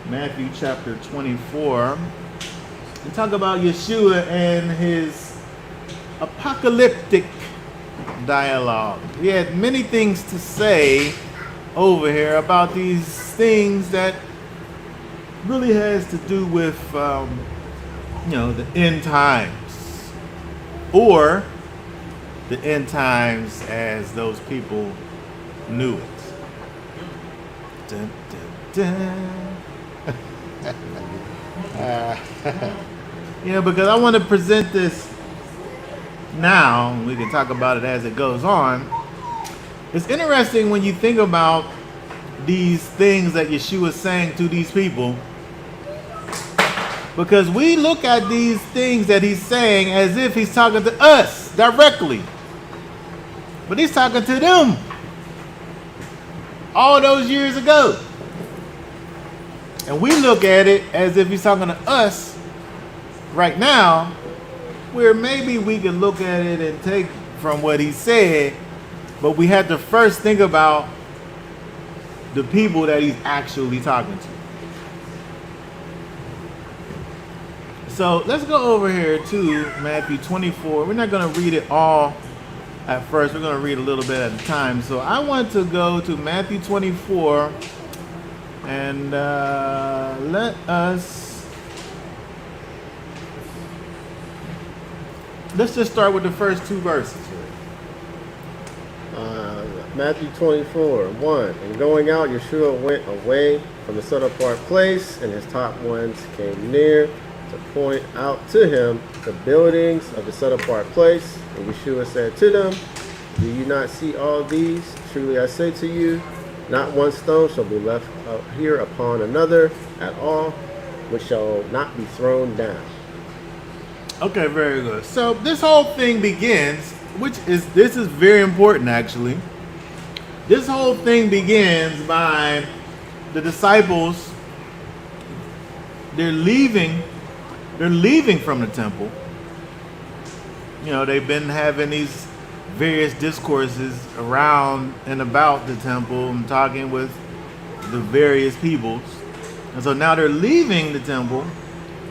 Matthew chapter 24, and talk about Yeshua and his apocalyptic dialogue. He had many things to say over here about these things that really has to do with, the end times, or the end times as those people knew it. Dun, dun, dun. Because I want to present this now. We can talk about it as it goes on. It's interesting when you think about these things that Yeshua is saying to these people, because we look at these things that he's saying as if he's talking to us directly, but he's talking to them all those years ago. And we look at it as if he's talking to us right now, where maybe we can look at it and take from what he said, but we have to first think about the people that he's actually talking to. So let's go over here to Matthew 24. We're not going to read it all at first. We're going to read a little bit at a time. So I want to go to Matthew 24 and let's just start with the first two verses. Matthew 24, 1. And going out, Yeshua went away from the set apart place, and his top ones came near to point out to him the buildings of the set apart place. And Yeshua said to them, do you not see all these? Truly I say to you, not one stone shall be left out here upon another at all, which shall not be thrown down. Okay, very good. So this whole thing begins, this is very important actually. This whole thing begins by the disciples. They're leaving from the temple. They've been having these various discourses around and about the temple and talking with the various peoples. And so now they're leaving the temple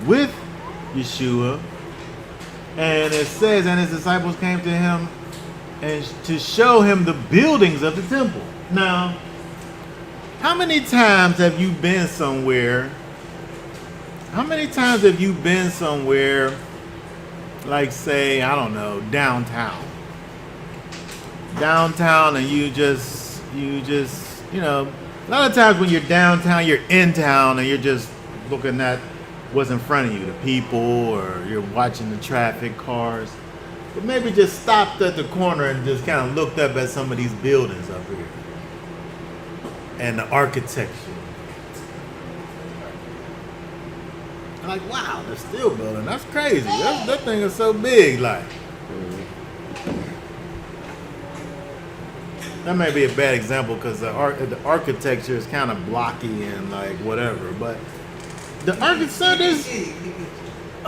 with Yeshua. And it says, and his disciples came to him and to show him the buildings of the temple. Now, how many times have you been somewhere? How many times have you been somewhere, like say, I don't know, downtown? Downtown, and you just, a lot of times when you're downtown, you're in town and you're just looking at what's in front of you, the people, or you're watching the traffic, cars. But maybe just stopped at the corner and just kind of looked up at some of these buildings up here and the architecture. I'm like, wow, the steel building, that's crazy. That thing is so big, like. That may be a bad example because the architecture is kind of blocky and like whatever, but the architecture is.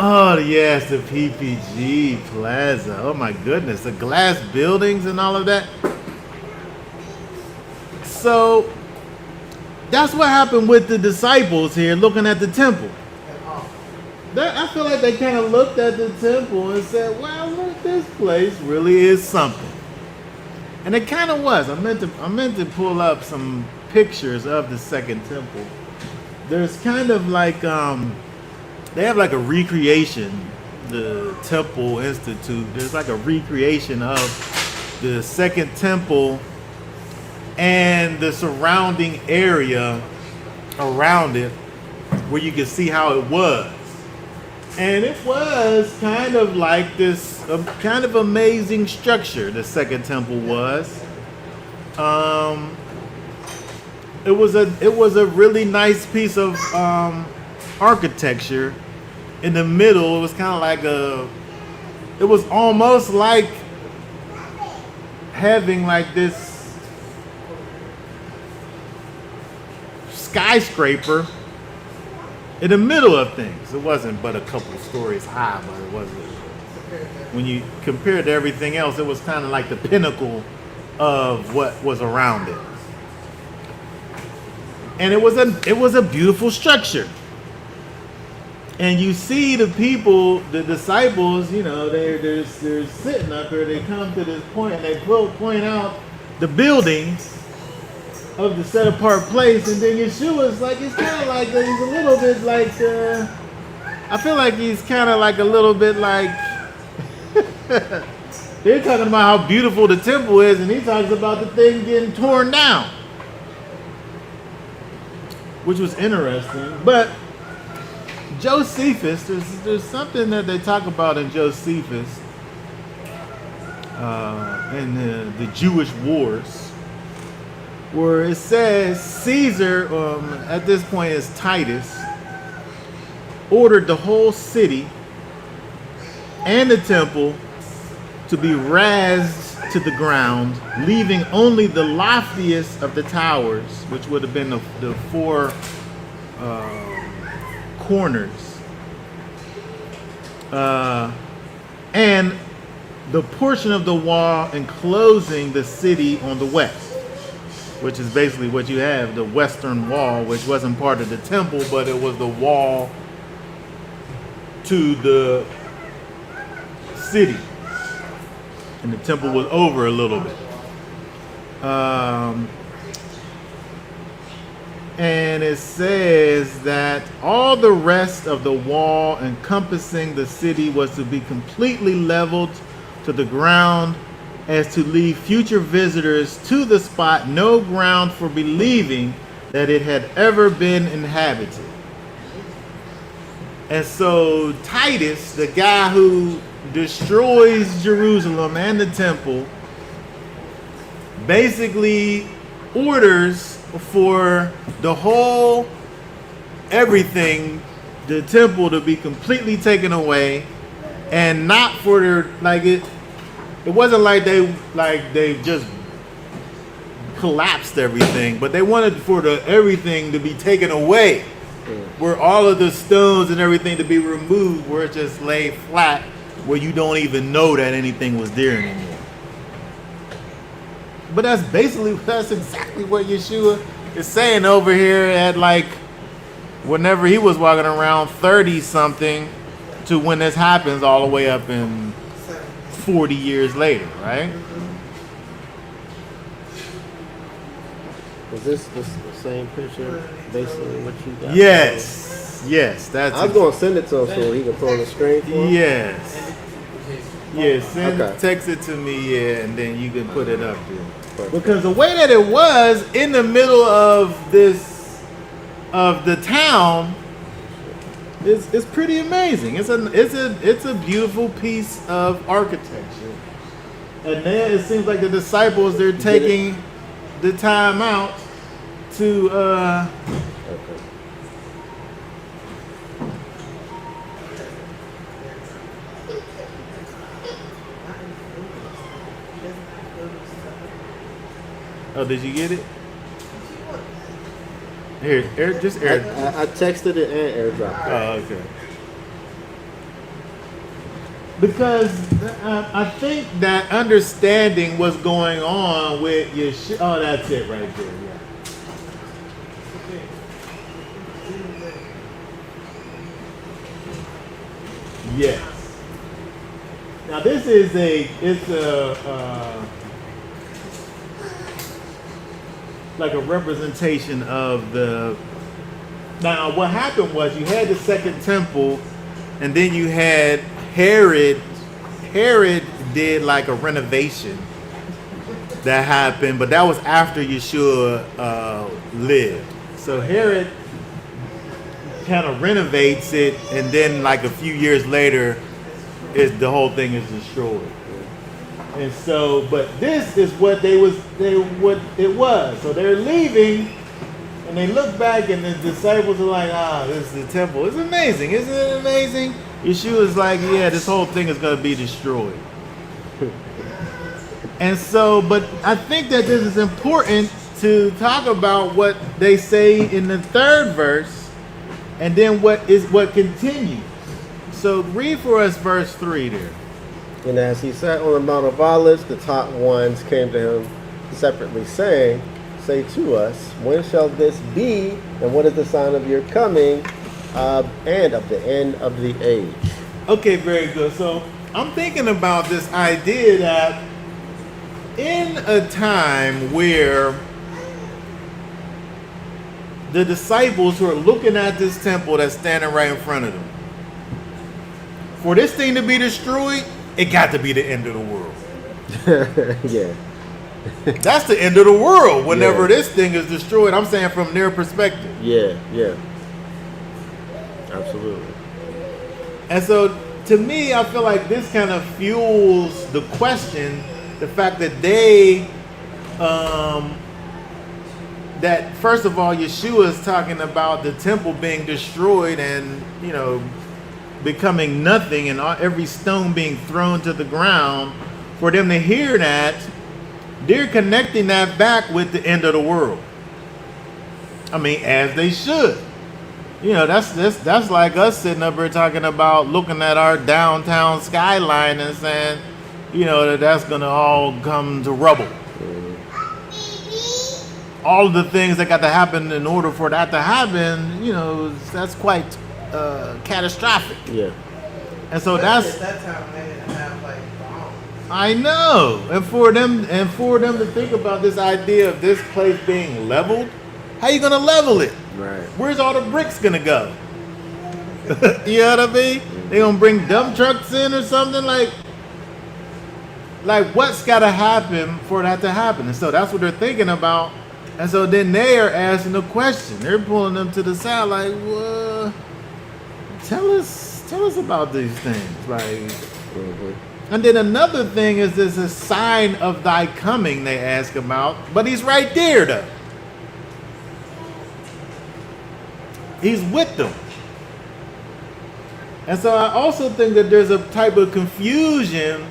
Oh yes, the PPG Plaza. Oh my goodness, the glass buildings and all of that. So that's what happened with the disciples here looking at the temple. I feel like they kind of looked at the temple and said, wow, look, this place really is something. And it kind of was. I meant to pull up some pictures of the second temple. There's kind of like they have like a recreation, the Temple Institute. There's like a recreation of the second temple and the surrounding area around it, where you can see how it was. And it was kind of like this kind of amazing structure, the second temple was. It was a really nice piece of architecture. In the middle, it was kind of like it was almost like having like this skyscraper in the middle of things. It wasn't but a couple of stories high, but it wasn't. When you compare it to everything else, it was kind of like the pinnacle of what was around it. And it was a beautiful structure. And you see the people, the disciples, you know, they're sitting up here. They come to this point and they point out the buildings of the set apart place, and then Yeshua's like, it's kind of like he's a little bit like, I feel like he's kind of like a little bit like, they're talking about how beautiful the temple is, and he talks about the thing getting torn down, which was interesting. But Josephus, there's something that they talk about in Josephus, in the Jewish wars, where it says Caesar, at this point is Titus, ordered the whole city and the temple to be razed to the ground, leaving only the loftiest of the towers, which would have been the four corners, and the portion of the wall enclosing the city on the west, which is basically what you have, the western wall, which wasn't part of the temple, but it was the wall to the city. And the temple was over a little bit. And it says that all the rest of the wall encompassing the city was to be completely leveled to the ground, as to leave future visitors to the spot no ground for believing that it had ever been inhabited. And so Titus, the guy who destroys Jerusalem and the temple, basically orders for the whole, everything, the temple to be completely taken away, and not for their, it wasn't like they just collapsed everything, but they wanted for everything to be taken away, where all of the stones and everything to be removed, where it just lay flat, where you don't even know that anything was there anymore. But that's exactly what Yeshua is saying over here at whenever he was walking around 30 something to when this happens all the way up in 40 years later, right? Was this the same picture, basically what you got? Yes, that's. I was going to send it to him so he can put on the screen for him. Yes. Text it to me, and then you can put it up there. Perfect. Because the way that it was in the middle of the town, it's pretty amazing. It's a beautiful piece of architecture. And then it seems like the disciples, they're taking the time out to Okay. Oh, did you get it? Here, just air. I texted it and airdropped it. Oh, okay. Because I think that understanding what's going on with your oh, that's it right there. Yeah. Yes. Now this is like a representation of the. Now what happened was you had the second temple, and then you had Herod did like a renovation that happened, but that was after Yeshua lived. So Herod kind of renovates it, and then like a few years later, the whole thing is destroyed. And so, but this is what what it was. So they're leaving, and they look back, and the disciples are like, this is the temple. It's amazing. Isn't it amazing? Yeshua's like, yeah, this whole thing is going to be destroyed. And so, but I think that this is important to talk about what they say in the third verse, and then what continues. So read for us verse 3 there. And as he sat on the Mount of Olives, the top ones came to him separately, saying, say to us, when shall this be, and what is the sign of your coming, and of the end of the age? Okay, very good. So I'm thinking about this idea that in a time where the disciples who are looking at this temple that's standing right in front of them, for this thing to be destroyed, it got to be the end of the world. Yeah. That's the end of the world whenever Yeah. this thing is destroyed. I'm saying from their perspective. Yeah. Absolutely. And so to me, I feel like this kind of fuels the question, the fact that they, that first of all, Yeshua is talking about the temple being destroyed and, becoming nothing and every stone being thrown to the ground. For them to hear that, they're connecting that back with the end of the world. I mean, as they should. That's like us sitting up here talking about looking at our downtown skyline and saying, that's going to all come to rubble. All of the things that got to happen in order for that to happen, that's quite catastrophic. Yeah. And so At that's, that time they didn't have like bombs. I know. And for them to think about this idea of this place being leveled, how you going to level it? Right. Where's all the bricks gonna go? You know what I mean? They gonna bring dump trucks in or something like what's gotta happen for that to happen? And so that's what they're thinking about. And so then they are asking the question. They're pulling them to the side like, well, tell us about these things. Like, and then another thing is there's a sign of thy coming they ask about, but he's right there though. He's with them. And so I also think that there's a type of confusion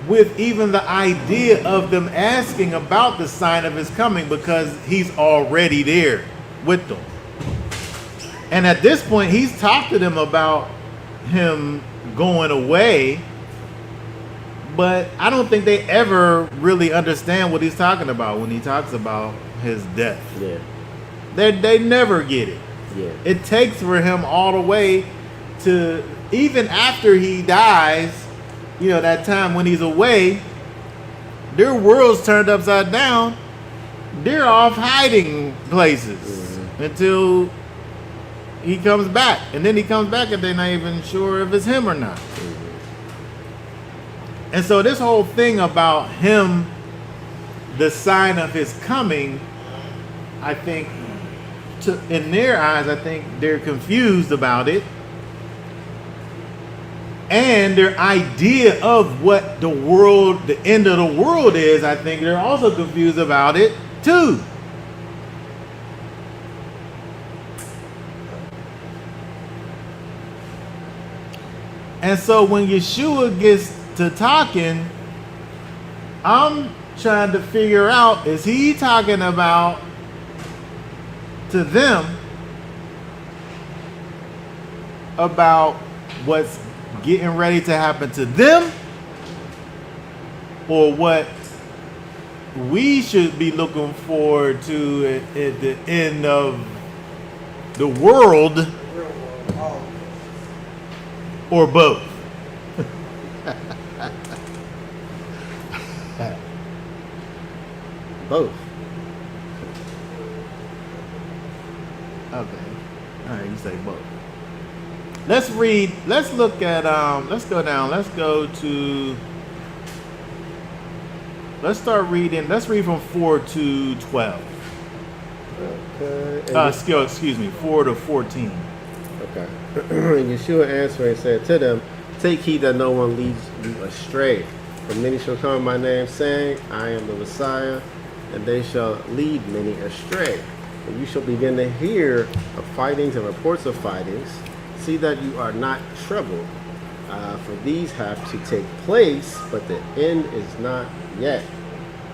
with even the idea of them asking about the sign of his coming because he's already there with them. And at this point, he's talked to them about him going away, but I don't think they ever really understand what he's talking about when he talks about his death. Yeah. They never get it. Yeah. It takes for him all the way to, even after he dies, that time when he's away, their world's turned upside down. They're off hiding places until he comes back. And then he comes back and they're not even sure if it's him or not. And so this whole thing about him, the sign of his coming, I think, in their eyes, I think they're confused about it. And their idea of what the world, the end of the world is, I think they're also confused about it too. And so when Yeshua gets to talking, I'm trying to figure out, is he talking about to them about what's getting ready to happen to them, or what we should be looking forward to at the end of the world, Real world. Oh, or both? Both. Okay. All right, you say both. Let's read. Let's look at. Let's go down. Let's go to. Let's start reading. Let's read from 4 to 12. Okay. Excuse me, 4 to 14. Okay. And Yeshua answering said to them, take heed that no one leads you astray. For many shall come in my name, saying, I am the Messiah, and they shall lead many astray. And you shall begin to hear of fightings and reports of fightings. See that you are not troubled, for these have to take place, but the end is not yet.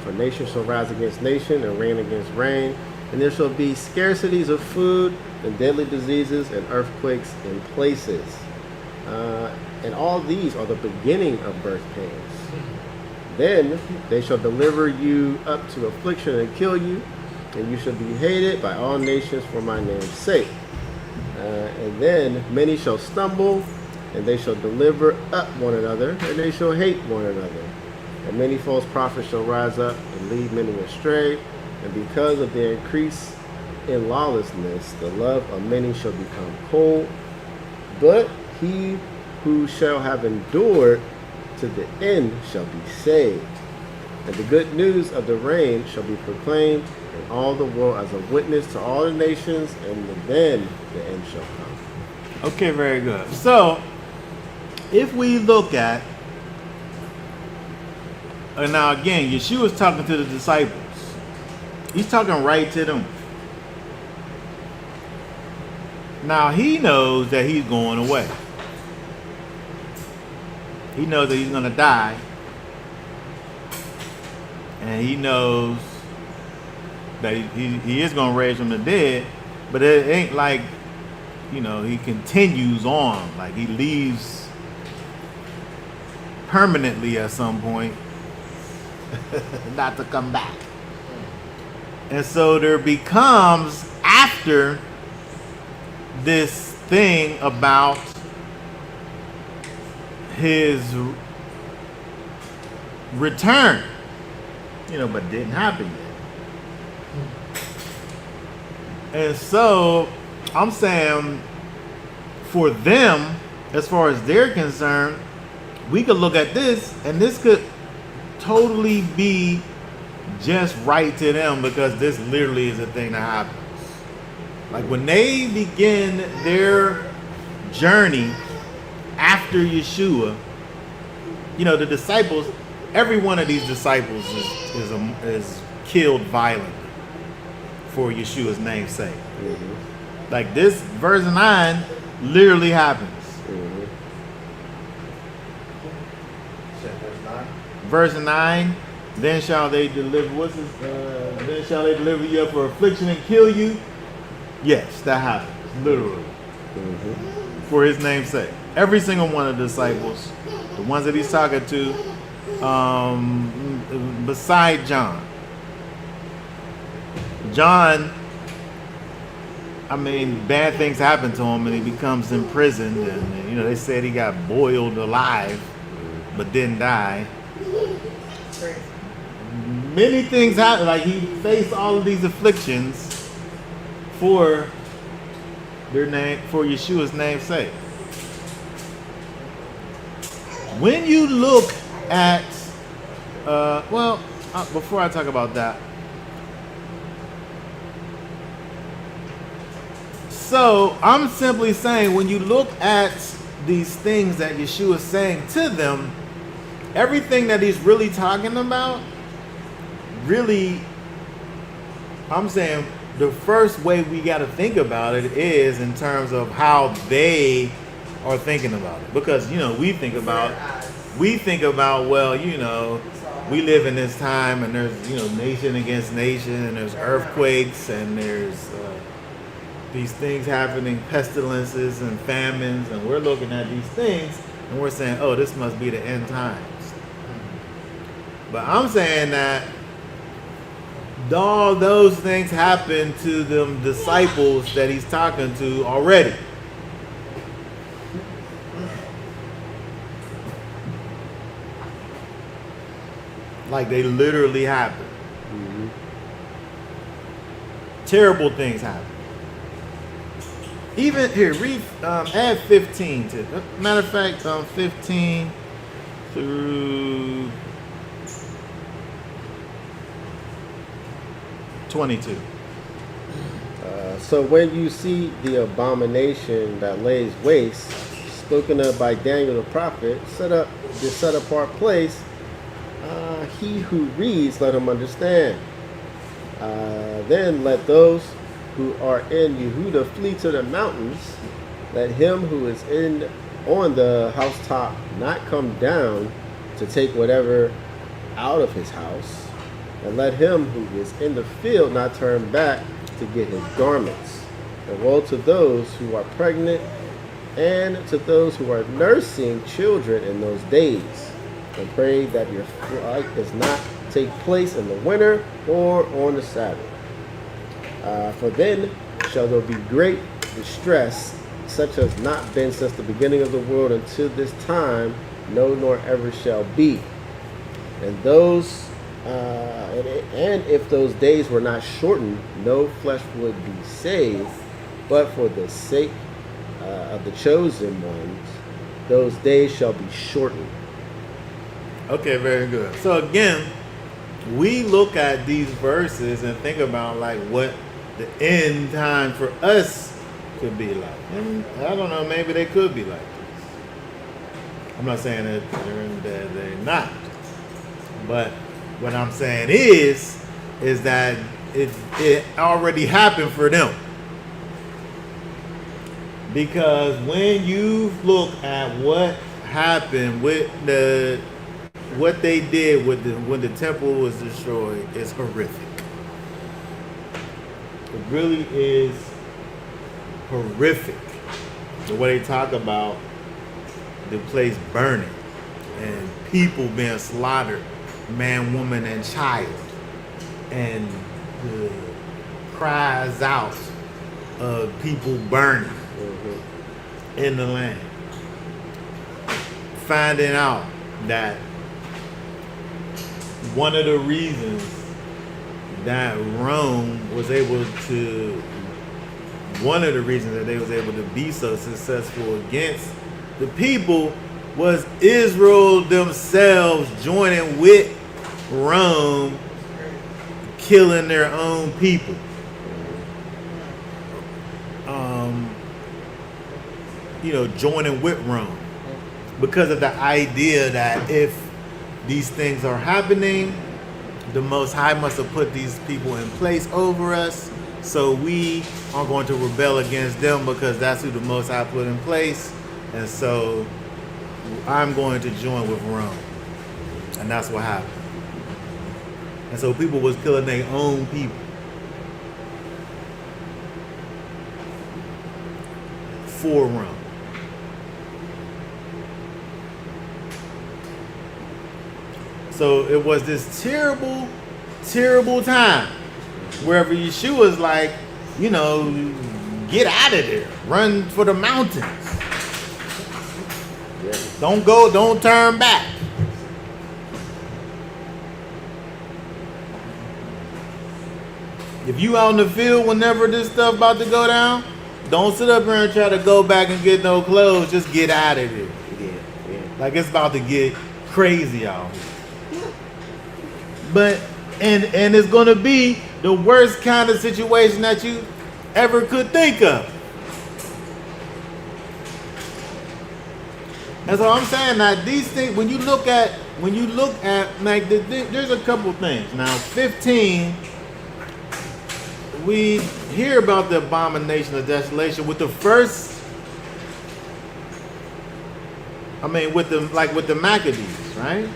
For nation shall rise against nation, and reign against reign, and there shall be scarcities of food, and deadly diseases, and earthquakes in places. And all these are the beginning of birth pains. Then they shall deliver you up to affliction and kill you, and you shall be hated by all nations for my name's sake. And then many shall stumble, and they shall deliver up one another, and they shall hate one another. And many false prophets shall rise up and lead many astray, and because of their increase in lawlessness, the love of many shall become cold. But he who shall have endured to the end shall be saved. And the good news of the reign shall be proclaimed in all the world as a witness to all the nations, and then the end shall come. Okay, very good. So, if we look at, and now again, Yeshua's talking to the disciples. He's talking right to them. Now, he knows that he's going away. He knows that he's going to die. And he knows that he is going to raise from the dead. But it ain't like, he continues on. Like he leaves permanently at some point. Not to come back. And so there becomes, after this thing about his return, but didn't happen yet. And so I'm saying, for them, as far as they're concerned, we could look at this, and this could totally be just right to them, because this literally is a thing that happens. Like when they begin their journey after Yeshua, the disciples, every one of these disciples is killed violently for Yeshua's name's sake. Mm-hmm. Like this verse 9 literally happens. Mm-hmm. Verse 9, then shall they deliver, then shall they deliver you up for affliction and kill you? Yes, that happens, literally. Mm-hmm. For his name's sake. Every single one of the disciples, the ones that he's talking to, beside John. John, bad things happen to him and he becomes imprisoned, and they said he got boiled alive but didn't die. Many things happen, like he faced all of these afflictions for Yeshua's name's sake. When you look at before I talk about that, so I'm simply saying, when you look at these things that Yeshua is saying to them, everything that he's really talking about, really, I'm saying the first way we got to think about it is in terms of how they are thinking about it. Because, we think about, we live in this time, and there's, nation against nation, and there's earthquakes, and there's these things happening, pestilences and famines, and we're looking at these things, and we're saying, oh, this must be the end times. But I'm saying that all those things happen to them disciples that he's talking to already. Like they literally happen. Mm-hmm. Terrible things happen. Even here, read, add 15 to it. Matter of fact, 15 through 22. So when you see the abomination that lays waste, spoken of by Daniel the prophet, the set apart place, he who reads, let him understand. Then let those who are in Yehuda flee to the mountains. Let him who is on the housetop not come down to take whatever out of his house. And let him who is in the field not turn back to get his garments. And woe to those who are pregnant and to those who are nursing children in those days. And pray that your flight does not take place in the winter or on the Sabbath. For then shall there be great distress, such as not been since the beginning of the world until this time, no nor ever shall be. And those and if those days were not shortened, no flesh would be saved. But for the sake of the chosen ones, those days shall be shortened. Okay, very good. So again, we look at these verses and think about like what the end time for us could be like. And I don't know, maybe they could be like this. I'm not saying that they're not. But what I'm saying is that it already happened for them. Because when you look at what happened with what they did with when the temple was destroyed, it's horrific. It really is horrific. The way they talk about the place burning and people being slaughtered, man, woman, and child, and the cries out of people burning in the land. Finding out that one of the reasons that Rome was able to, one of the reasons that they was able to be so successful against the people was Israel themselves joining with Rome, killing their own people. Joining with Rome. Because of the idea that if these things are happening, the Most High must have put these people in place over us, so we are going to rebel against them because that's who the Most High put in place, and so I'm going to join with Rome. And that's what happened. And so people was killing their own people. For Rome. So it was this terrible, terrible time wherever Yeshua's like, get out of there. Run for the mountains. Don't turn back. If you out in the field whenever this stuff about to go down, don't sit up here and try to go back and get no clothes. Just get out of there. Yeah. Like it's about to get crazy out here. But and it's gonna be the worst kind of situation that you ever could think of. And so I'm saying that these things, when you look at like there's a couple things. Now 15, we hear about the abomination of desolation with the first. With the Maccabees, right?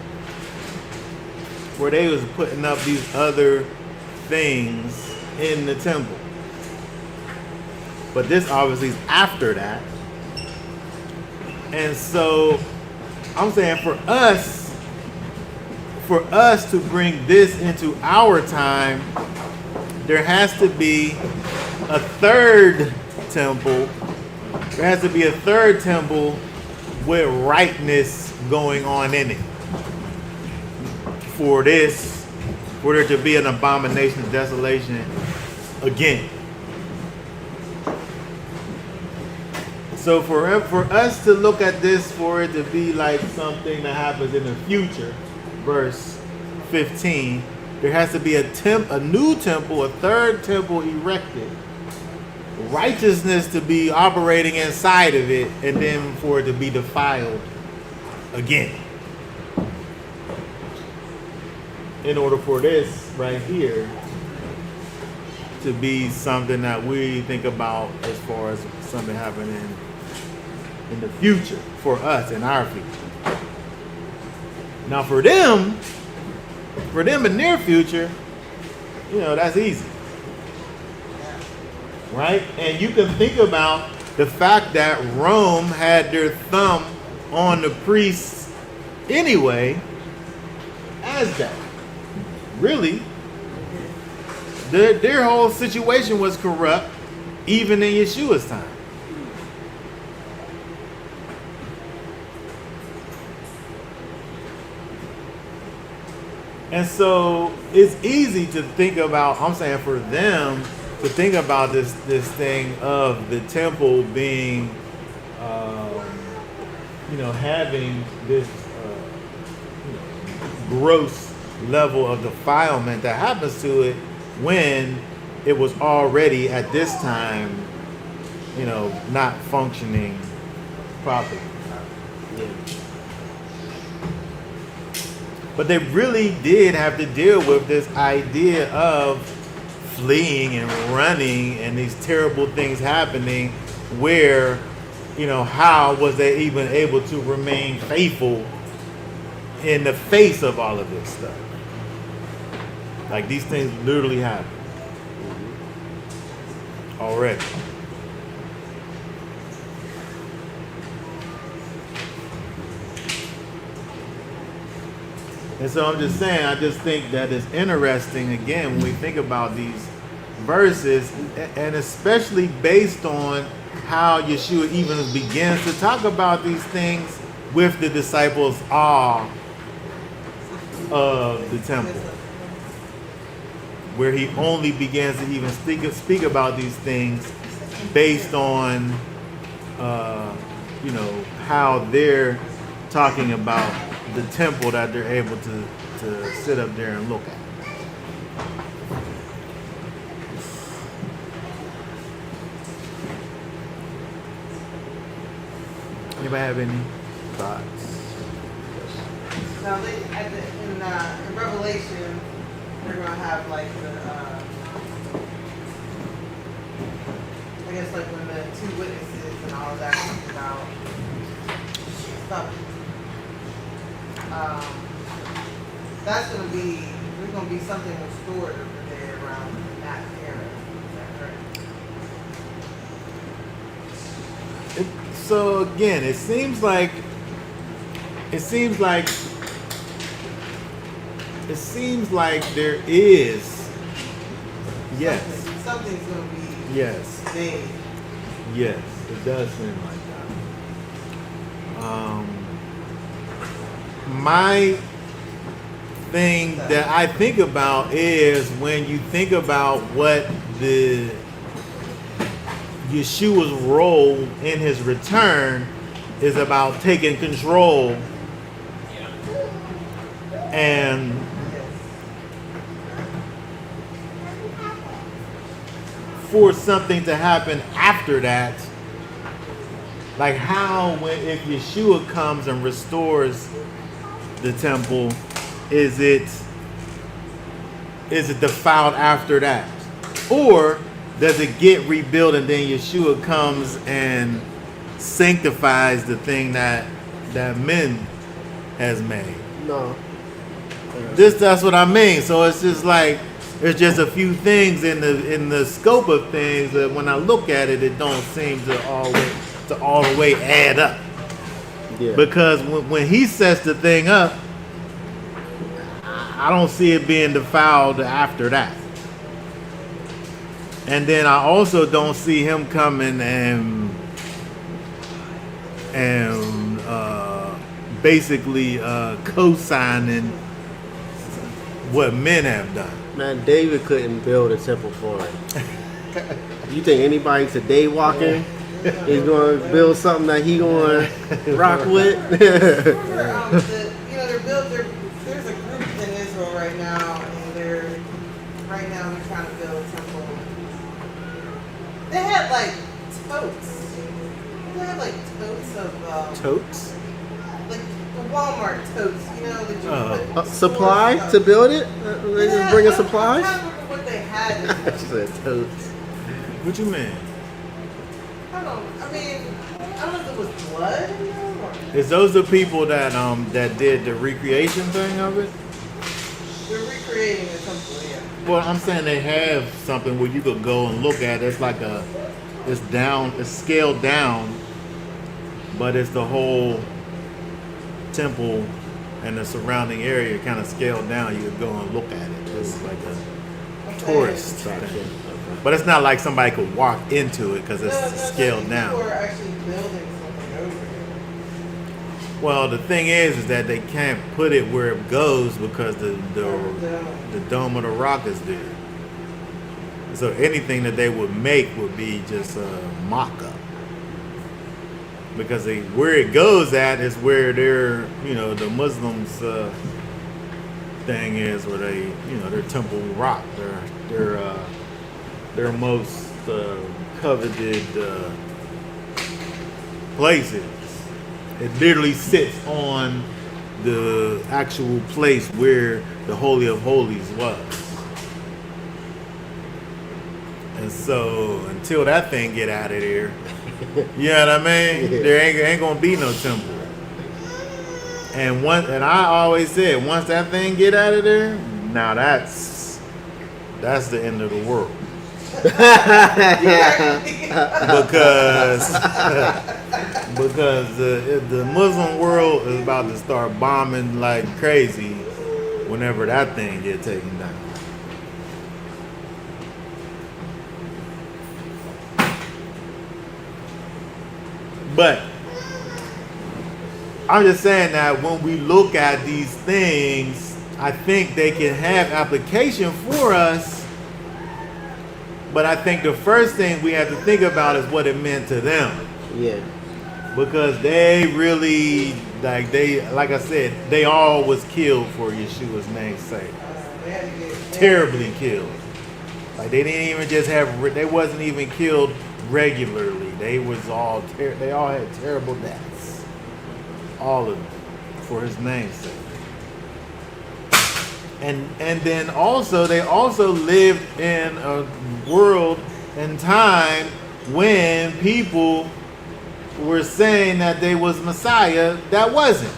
Where they was putting up these other things in the temple. But this obviously is after that. And so I'm saying for us to bring this into our time, there has to be a third temple. There has to be a third temple with rightness going on in it. For there to be an abomination of desolation again. So for us to look at this, for it to be like something that happens in the future, verse 15, there has to be a new temple, a third temple erected, righteousness to be operating inside of it, and then for it to be defiled again. In order for this right here to be something that we think about as far as something happening in the future for us, in our future. Now for them in their future, that's easy. Right? And you can think about the fact that Rome had their thumb on the priests anyway as that. Really, their whole situation was corrupt, even in Yeshua's time. And so it's easy to think about, I'm saying for them to think about this thing of the temple being, having this gross level of defilement that happens to it when it was already at this time, not functioning properly. But they really did have to deal with this idea of fleeing and running and these terrible things happening where, how was they even able to remain faithful in the face of all of this stuff? Like these things literally happen already. And so I'm just saying, I just think that it's interesting, again, when we think about these verses, and especially based on how Yeshua even begins to talk about these things with the disciples' awe of the temple, where he only begins to even speak about these things based on, how they're talking about the temple that they're able to sit up there and look at. Anybody have any thoughts? Now, in Revelation, they're going to have like I guess like when the two witnesses and all of that comes about stuff. That's going to be, there's going to be something restored over there around that era. Is that correct? So again, it seems like there is, yes, Something's going to be yes, made. yes, it does seem like that. My thing that I think about is when you think about what the Yeshua's role in his return is about taking control and for something to happen after that. Like how if Yeshua comes and restores the temple, is it defiled after that? Or does it get rebuilt and then Yeshua comes and sanctifies the thing that men has made? No. That's what I mean. So it's just like there's just a few things in the scope of things that when I look at it, it don't seem to all the way add up. Yeah. Because when he sets the thing up, I don't see it being defiled after that. And then I also don't see him coming and basically co-signing what men have done. Man, David couldn't build a temple for him. You think anybody today walking is going to build something that he going to rock with? There's a group in Israel right now, and they're trying to build a temple. They had like totes. They had like totes of Totes? like the Walmart totes, that you put Supply stuff. to build it? They just bring a supply? I can't remember what they had. She said totes. What you mean? I don't know if it was blood in them or Is those the people that did the recreation thing of it? they're recreating the temple, yeah. Well, I'm saying they have something where you could go and look at it. It's like it's scaled down, but it's the whole temple and the surrounding area kind of scaled down. You could go and look at it. It's like a tourist saying. thing. Okay. But it's not like somebody could walk into it because No, it's no, scaled no, people down. are actually building something over here. Well, the thing is that they can't put it where it goes because the dome of the rock is there. So anything that they would make would be just a mock-up. Because where it goes at is where their, the Muslims thing is, where they, their temple rock, their most coveted places. It literally sits on the actual place where the Holy of Holies was. And so until that thing get out of there, you know what I mean? Yeah. There ain't gonna be no temple. And I always said, once that thing get out of there, now that's the end of the world. because the Muslim world is about to start bombing like crazy whenever that thing get taken down. But I'm just saying that when we look at these things, I think they can have application for us. But I think the first thing we have to think about is what it meant to them. Yeah. Because they really, like I said, they all was killed for Yeshua's name's sake. They had to get Terribly killed. Like they didn't even just they wasn't even killed regularly. They all had terrible deaths. All of them for his name's sake. And then also they also lived in a world and time when people were saying that they was Messiah that wasn't.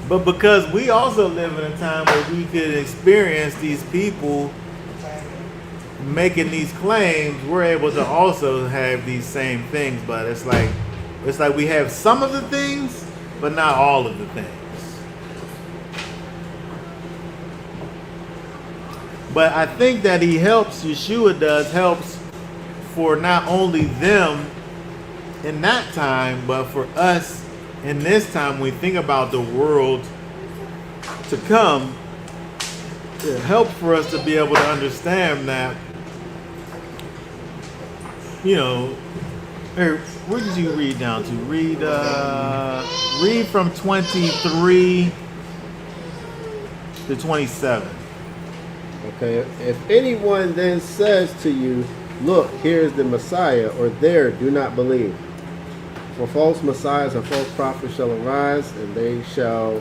But because we also live in a time where we could experience these people making these claims, we're able to also have these same things. But it's like we have some of the things, but not all of the things. But I think that Yeshua helps for not only them in that time, but for us in this time. We think about the world to come. It helps for us to be able to understand that, where did you read down to? Read from 23 to 27. Okay. If anyone then says to you, "Look, here is the Messiah," or "There," do not believe. For false messiahs and false prophets shall arise, and they shall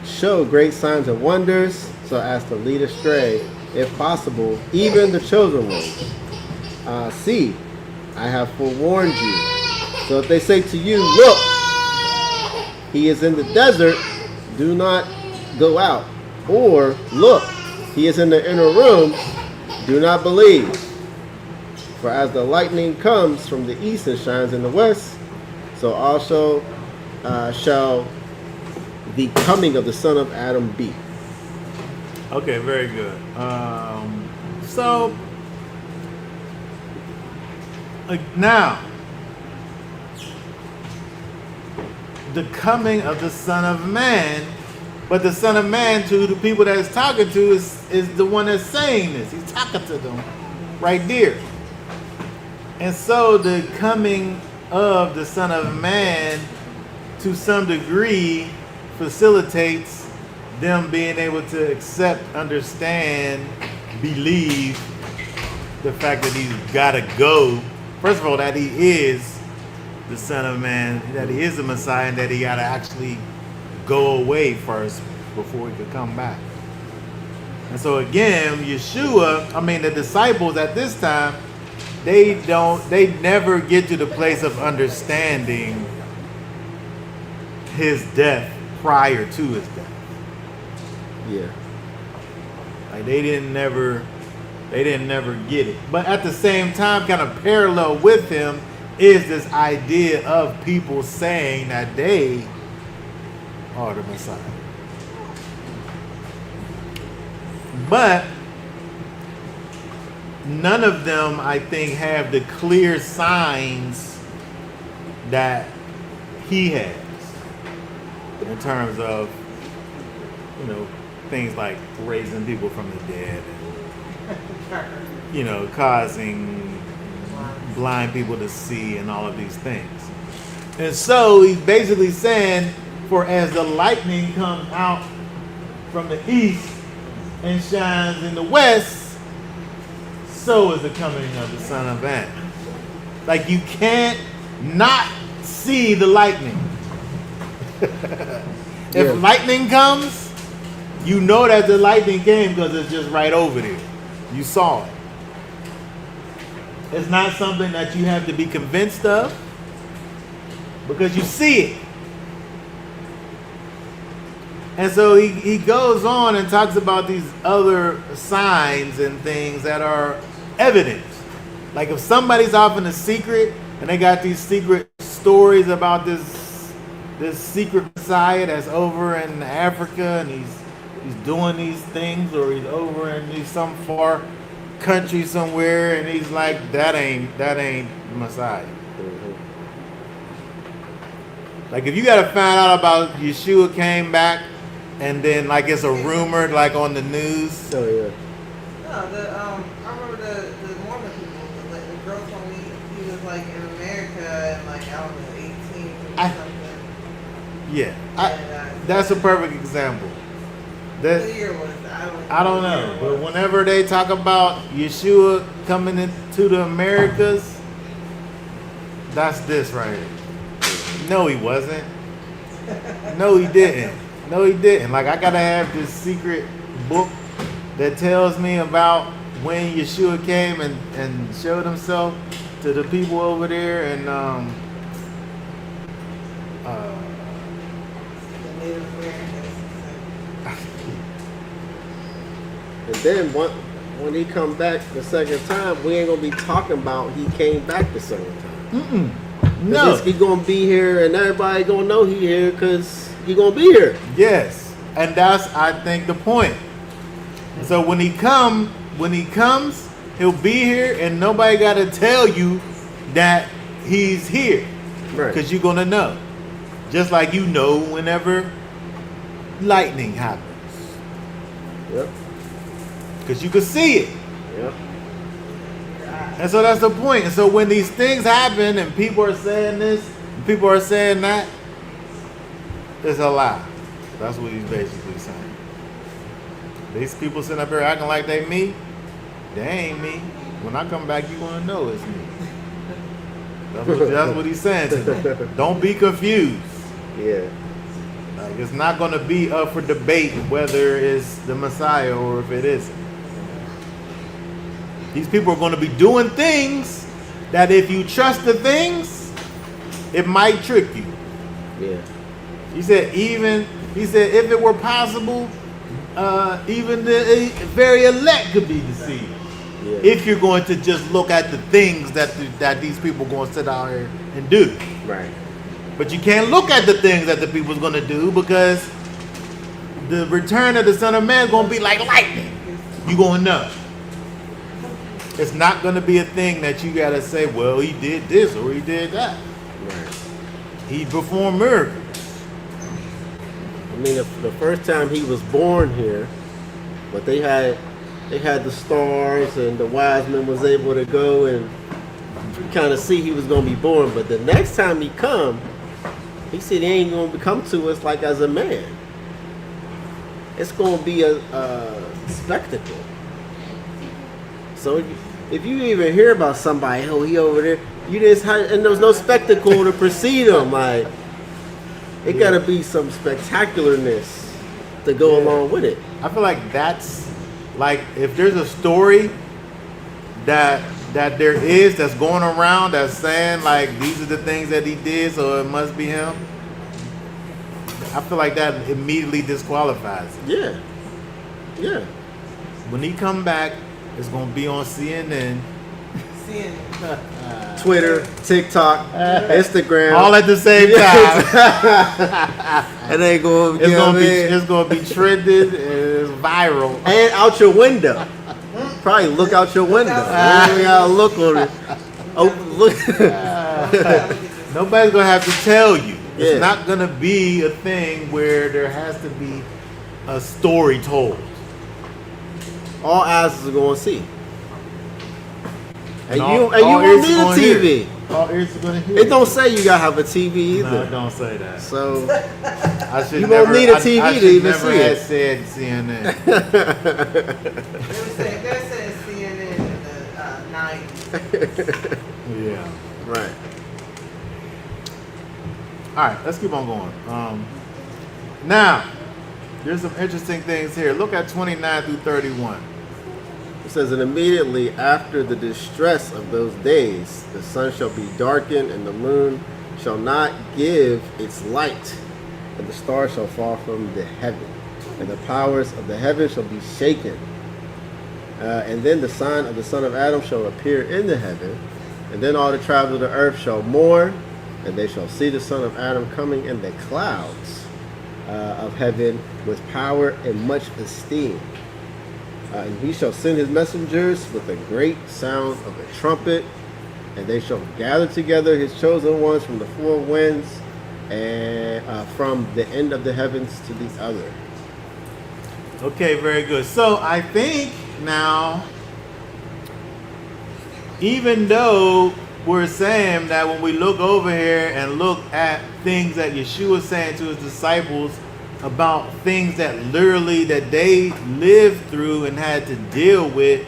show great signs and wonders, so as to lead astray, if possible, even the chosen ones. See, I have forewarned you. So if they say to you, "Look, he is in the desert," do not go out. Or, "Look, he is in the inner room," do not believe. For as the lightning comes from the east and shines in the west, so also shall the coming of the Son of Adam be. Okay, very good. So now, the coming of the Son of Man, but the Son of Man, to the people that he's talking to, is the one that's saying this. He's talking to them right there. And so the coming of the Son of Man, to some degree, facilitates them being able to accept, understand, believe the fact that he's got to go. First of all, that he is the Son of Man, that he is the Messiah, and that he got to actually go away first before he could come back. And so again, the disciples at this time, they never get to the place of understanding his death prior to his death. Yeah. Like they didn't never get it. But at the same time, kind of parallel with him is this idea of people saying that they are the Messiah. But none of them, I think, have the clear signs that he has in terms of, things like raising people from the dead and, causing blind people to see and all of these things. And so he's basically saying, for as the lightning comes out from the east and shines in the west, so is the coming of the Son of Man. Like, you can't not see the lightning. If lightning comes, you know that the lightning came because it's just right over there. You saw it. It's not something that you have to be convinced of because you see it. And so he goes on and talks about these other signs and things that are evidence. Like if somebody's off in a secret and they got these secret stories about this secret Messiah that's over in Africa and he's doing these things, or he's over in some far country somewhere and he's like, that ain't the Messiah. Mm-hmm. Like if you gotta find out about Yeshua came back and then like it's a rumor like on the news. Oh yeah. No, I remember the Mormon people. The girl told me he was like in America and like I don't know 18 or something. Yeah, that's a perfect example. What year was that? I don't know, but whenever they talk about Yeshua coming into the Americas, that's this right here. No, he wasn't. No, he didn't. No, he didn't. Like, I gotta have this secret book that tells me about when Yeshua came and showed himself to the people over there and The Native Americans. And then when he come back the second time, we ain't gonna be talking about he came back the second time. no. He gonna be here, and everybody gonna know he here because he gonna be here. Yes, and that's I think the point. So when he comes, he'll be here, and nobody got to tell you that he's here, Right. because you're gonna know, just like you know whenever lightning happens, Yep. because you can see it. Yep. And so that's the point. And so when these things happen, and people are saying this, and people are saying that, it's a lie. That's what he's basically saying. These people sitting up here acting like they me, they ain't me. When I come back, you gonna know it's me. That's what he's saying to them. Don't be confused. Yeah. Like, it's not gonna be up for debate whether it's the Messiah or if it isn't. These people are gonna be doing things that if you trust the things, it might trick you. Yeah. He said if it were possible, even the very elect could be deceived. Yeah. If you're going to just look at the things that these people are going to sit out here and do. Right. But you can't look at the things that the people's going to do because the return of the Son of Man is going to be like lightning. You're going to know. It's not going to be a thing that you got to say, well, he did this or he did that. Right. He performed miracles. I mean, the first time he was born here, but they had the stars and the wise men was able to go and kind of see he was going to be born. But the next time he come, he said he ain't going to come to us like as a man. It's going to be a spectacle. So if you even hear about somebody, oh, he over there, you just and there's no spectacle to precede him. Like, it got to be some spectacularness to go along with it. I feel like that's like if there's a story that there is that's going around that's saying like these are the things that he did, so it must be him. I feel like that immediately disqualifies it. Yeah. Yeah. When he come back, it's gonna be on CNN seeing Twitter, TikTok, Instagram. All at the same time. And they go, It's gonna be trended. It's viral. and out your window. Probably look out your window. outside. You gotta look on it. Oh, look. Nobody's gonna have to tell you. Yeah. It's not gonna be a thing where there has to be a story told. All eyes are gonna see. And all- you all won't ears need a gonna hear TV. All ears are gonna hear. It don't say you gotta have a TV No, either. it don't say that. So I should You never, won't need a I TV to should even never see have it. said CNN. They said CNN in the 90s. Yeah. right. All right, let's keep on going. Now, there's some interesting things here. Look at 29 through 31. It says, and immediately after the distress of those days, the sun shall be darkened, and the moon shall not give its light, and the stars shall fall from the heaven, and the powers of the heaven shall be shaken. And then the sign of the Son of Adam shall appear in the heaven, and then all the tribes of the earth shall mourn, and they shall see the Son of Adam coming in the clouds of heaven with power and much esteem. And he shall send his messengers with a great sound of a trumpet, and they shall gather together his chosen ones from the four winds, and from the end of the heavens to the other. Okay, very good. So I think now, even though we're saying that when we look over here and look at things that Yeshua is saying to his disciples about things that literally that they lived through and had to deal with,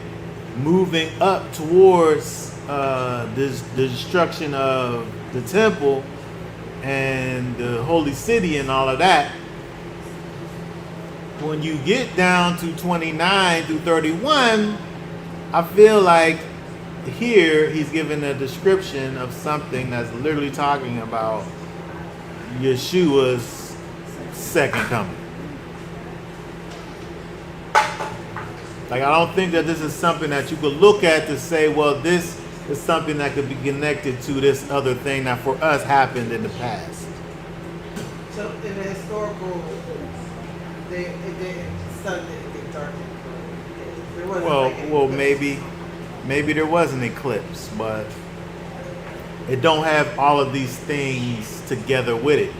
moving up towards the destruction of the temple and the holy city and all of that. When you get down to 29 through 31, I feel like here he's giving a description of something that's literally talking about Yeshua's second coming. Like, I don't think that this is something that you could look at to say, well, this is something that could be connected to this other thing that for us happened in the past. So in the historical, the sun didn't get darkened. There wasn't Well, like any well, eclipse. maybe there was an eclipse, but it don't have all of these things together with it.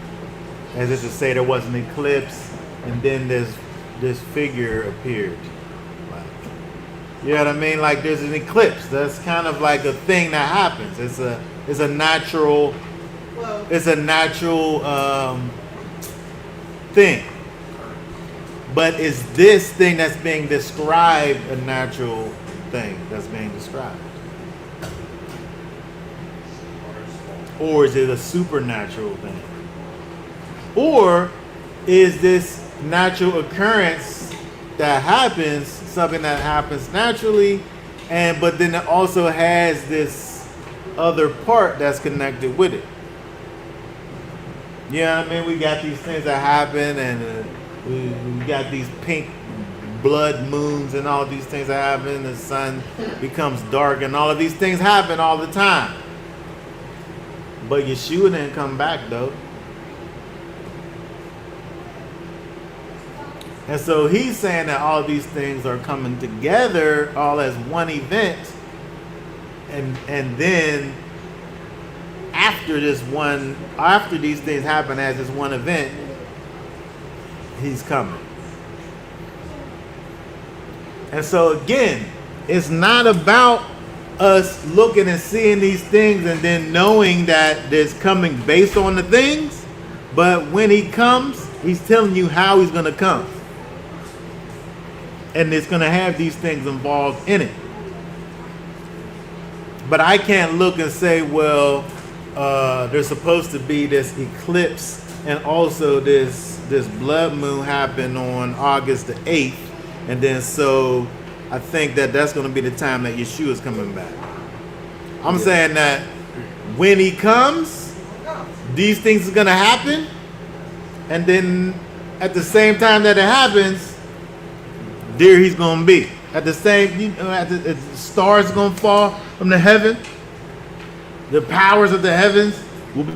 As if to say there was an eclipse and then this figure appeared. You know what I mean? Like there's an eclipse. That's kind of like a thing that happens. It's a natural thing. But is this thing that's being described a natural thing that's being described? Or is it a supernatural thing? Or is this natural occurrence that happens something that happens naturally, but then it also has this other part that's connected with it? You know what I mean? We got these things that happen, and we got these pink blood moons and all these things that happen. The sun becomes dark, and all of these things happen all the time. But Yeshua didn't come back though. And so he's saying that all these things are coming together all as one event. And then after these things happen as this one event, he's coming. And so again, it's not about us looking and seeing these things and then knowing that there's coming based on the things, but when he comes, he's telling you how he's going to come. And it's going to have these things involved in it. But I can't look and say, well, there's supposed to be this eclipse and also this blood moon happened on August the 8th. And then so I think that that's going to be the time that Yeshua is coming back. I'm saying that when he comes, these things are going to happen. And then at the same time that it happens, there he's going to be At the same, the stars gonna fall from the heaven. The powers of the heavens will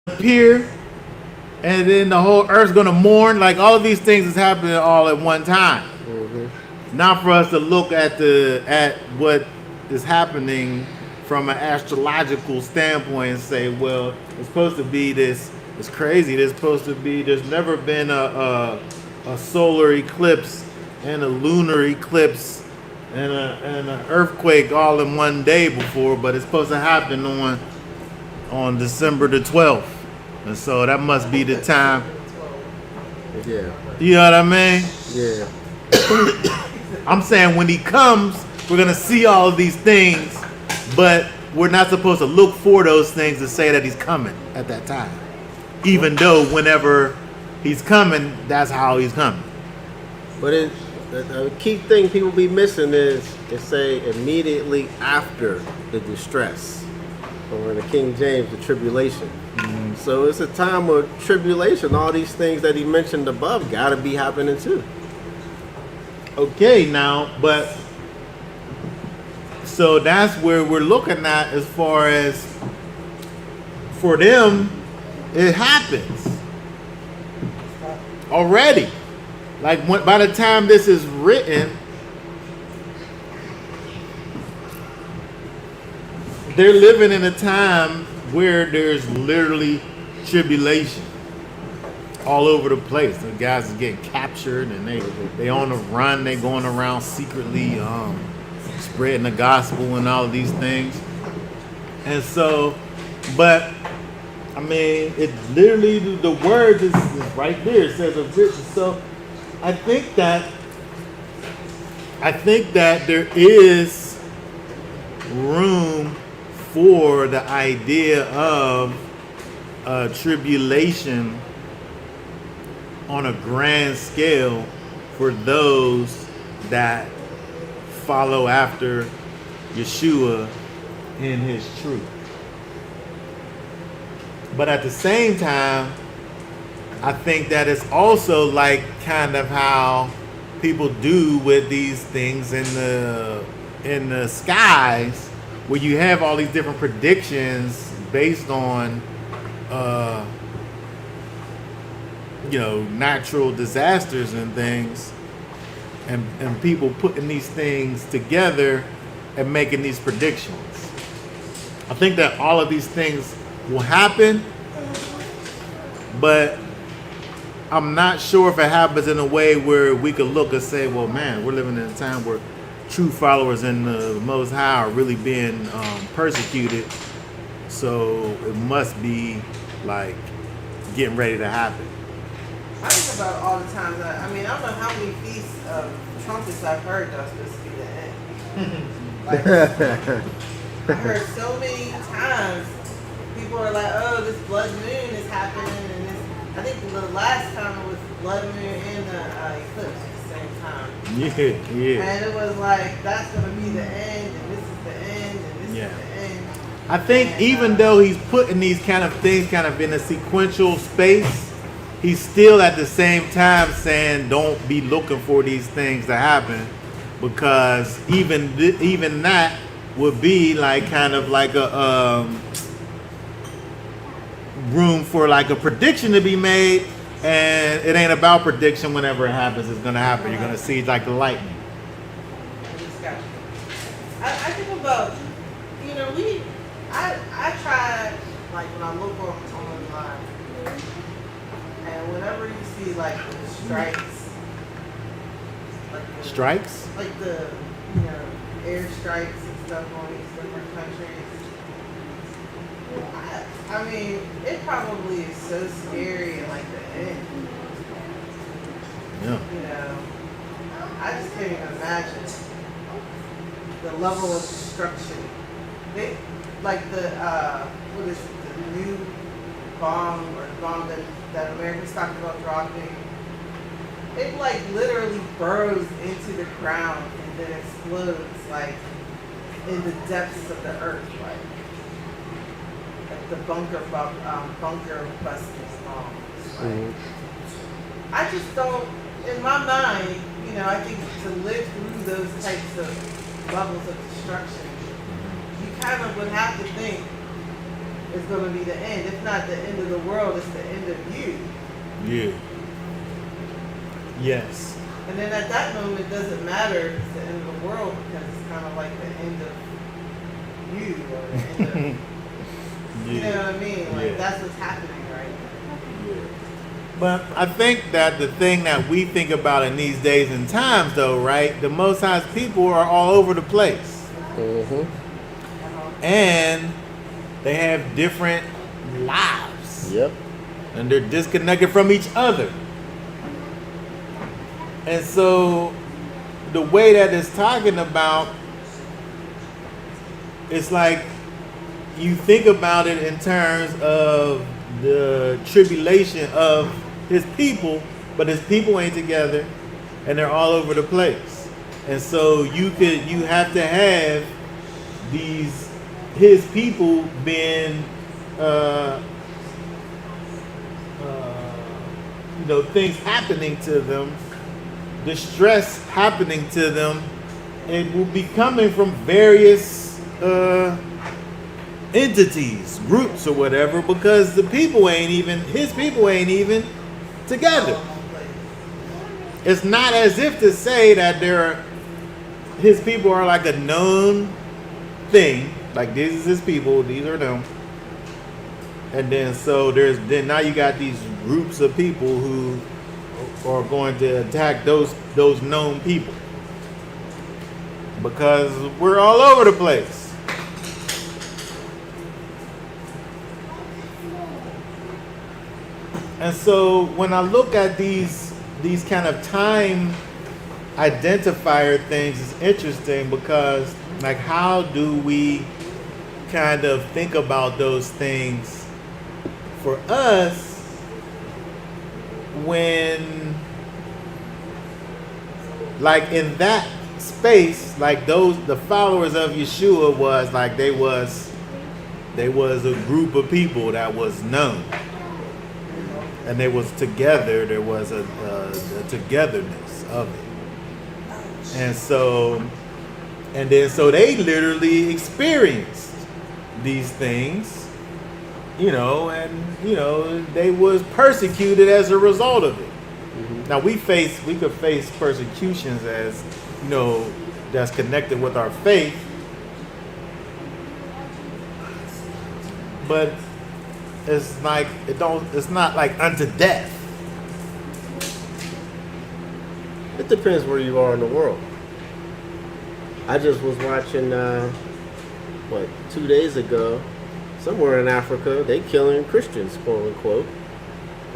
appear, and then the whole earth's gonna mourn. Like all of these things is happening all at one time. Not for us to look at what is happening from an astrological standpoint and say, well, it's supposed to be this. It's crazy. There's supposed to be. There's never been a solar eclipse and a lunar eclipse and an earthquake all in one day before, but it's supposed to happen on December the 12th, and so that must be the time. Yeah. You know what I mean? Yeah. I'm saying when he comes, we're gonna see all of these things, but we're not supposed to look for those things to say that he's coming at that time. Even though whenever he's coming, that's how he's coming. But a key thing people be missing is they say immediately after the distress, or in the King James, the tribulation. So it's a time of tribulation. All these things that he mentioned above got to be happening too. Okay, now, but so that's where we're looking at as far as for them, it happens already. Like by the time this is written, they're living in a time where there's literally tribulation all over the place. The guys are getting captured and they on the run. They going around secretly spreading the gospel and all of these things. And so, but I mean, it literally the words is right there. It says of riches. So I think that there is room for the idea of tribulation on a grand scale for those that follow after Yeshua in his truth. But at the same time, I think that it's also like kind of how people do with these things in the skies, where you have all these different predictions based on natural disasters and things, and people putting these things together and making these predictions. I think that all of these things will happen, but I'm not sure if it happens in a way where we could look and say, well, man, we're living in a time where true followers in the Most High are really being persecuted, so it must be like getting ready to happen. I think about it all the time. I mean, I don't know how many feasts of trumpets I've heard that's supposed to be the end. Like, I heard so many times people are like, oh, this blood moon is happening, and this. I think the last time it was blood moon and the eclipse at the same time. Yeah. And it was like, that's going to be the end, and this is the end, and this is the end. I think even though he's putting these kind of things kind of in a sequential space, he's still at the same time saying don't be looking for these things to happen, because even that would be like kind of like a room for like a prediction to be made, and it ain't about prediction. Whenever it happens, it's gonna happen. You're gonna see like the lightning. I think about, I try, like when I look online, and whenever you see like the strikes, Strikes? like the air strikes and stuff on these different countries. I mean, it probably is so scary in like the end. Yeah. I just can't even imagine the level of destruction. They like what is it, the new bomb that America's talking about dropping. It like literally burrows into the ground and then explodes like in the depths of the earth, like the bunker busting bombs. Like, I just don't, in my mind, I think to live through those types of levels of destruction, you kind of would have to think it's going to be the end. If not the end of the world, it's the end of you. Yeah. Yes. And then at that moment, it doesn't matter if it's the end of the world because it's kind of like the end of you or the end of, you know what I mean? Like that's what's happening right now. Yeah. But I think that the thing that we think about in these days and times, though, right? The Most High's people are all over the place. Mm-hmm. And they have different lives. Yep. And they're disconnected from each other. And so the way that it's talking about, it's like you think about it in terms of the tribulation of his people, but his people ain't together and they're all over the place. And so you have to have his people being things happening to them, distress happening to them. It will be coming from various entities, groups or whatever, because his people ain't even together. It's not as if to say that his people are like a known thing, like this is his people, these are them. And then then now you got these groups of people who are going to attack those known people. Because we're all over the place. And so when I look at these kind of time identifier things, it's interesting because like how do we kind of think about those things for us when like in that space, like the followers of Yeshua was like they was a group of people that was known. And they was together. There was a togetherness of it, and so they literally experienced these things, and they was persecuted as a result of it. Mm-hmm. Now we could face persecutions as that's connected with our faith, but it's like it's not like unto death. It depends where you are in the world. I just was watching 2 days ago, somewhere in Africa, they killing Christians, quote unquote,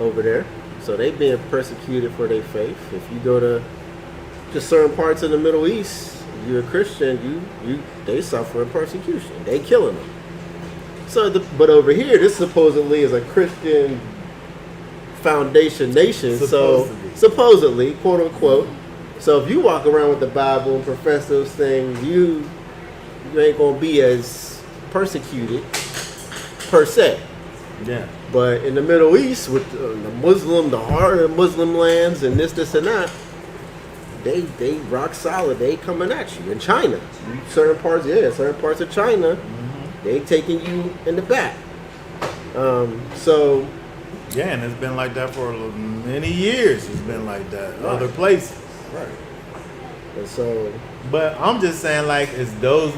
over there. So they being persecuted for their faith. If you go to just certain parts of the Middle East, you're a Christian, they suffering persecution. They killing them. But over here, this supposedly is a Christian foundation nation. Supposedly, quote unquote. So if you walk around with the Bible and profess those things, you ain't gonna be as persecuted per se. Yeah. But in the Middle East, with the harder Muslim lands and this and that, they rock solid. They coming at you. In China, certain parts of China. They taking you in the back. Yeah, and it's been like that for many years. It's been like that. Right. Other places. Right. And so, but I'm just saying, like, is those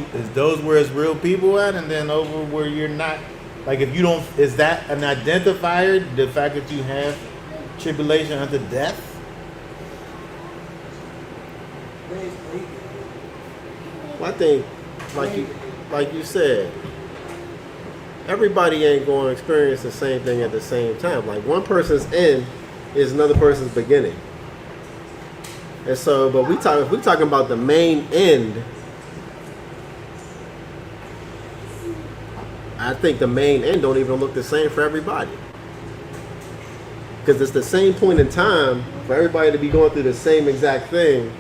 where it's real people at, and then over where you're not, like, if you don't, is that an identifier? The fact that you have tribulation unto death. Well, I think, like you said, everybody ain't going to experience the same thing at the same time. Like one person's end is another person's beginning. And so, but if we're talking about the main end, I think the main end don't even look the same for everybody. Because it's the same point in time for everybody to be going through the same exact thing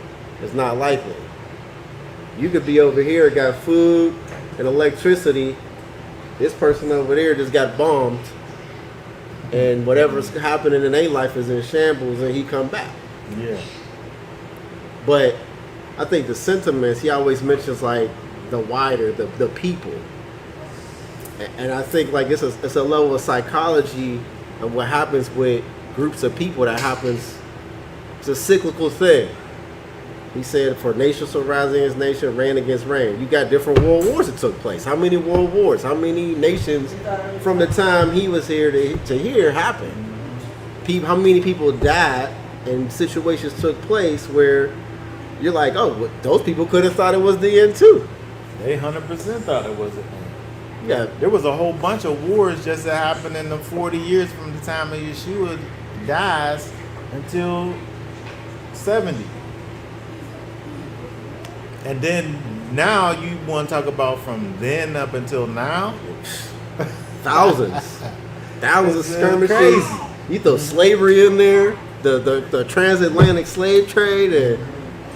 is not likely. You could be over here, got food and electricity. This person over there just got bombed, and whatever's happening in their life is in shambles, and he come back. Yeah. But I think the sentiments, he always mentions like the wider, the people. And I think like it's a level of psychology of what happens with groups of people that happens. It's a cyclical thing. He said, for nation shall rise against nation, reign against reign. You got different world wars that took place. How many world wars? How many nations from the time he was here to here happened? How many people died and situations took place where you're like, oh, well, those people could have thought it was the end too. They 100% thought it was the end. Yeah. There was a whole bunch of wars just that happened in the 40 years from the time of Yeshua dies until 70. And then now you want to talk about from then up until now? Thousands of skirmishes. Crazy. You throw slavery in there, the transatlantic slave trade, and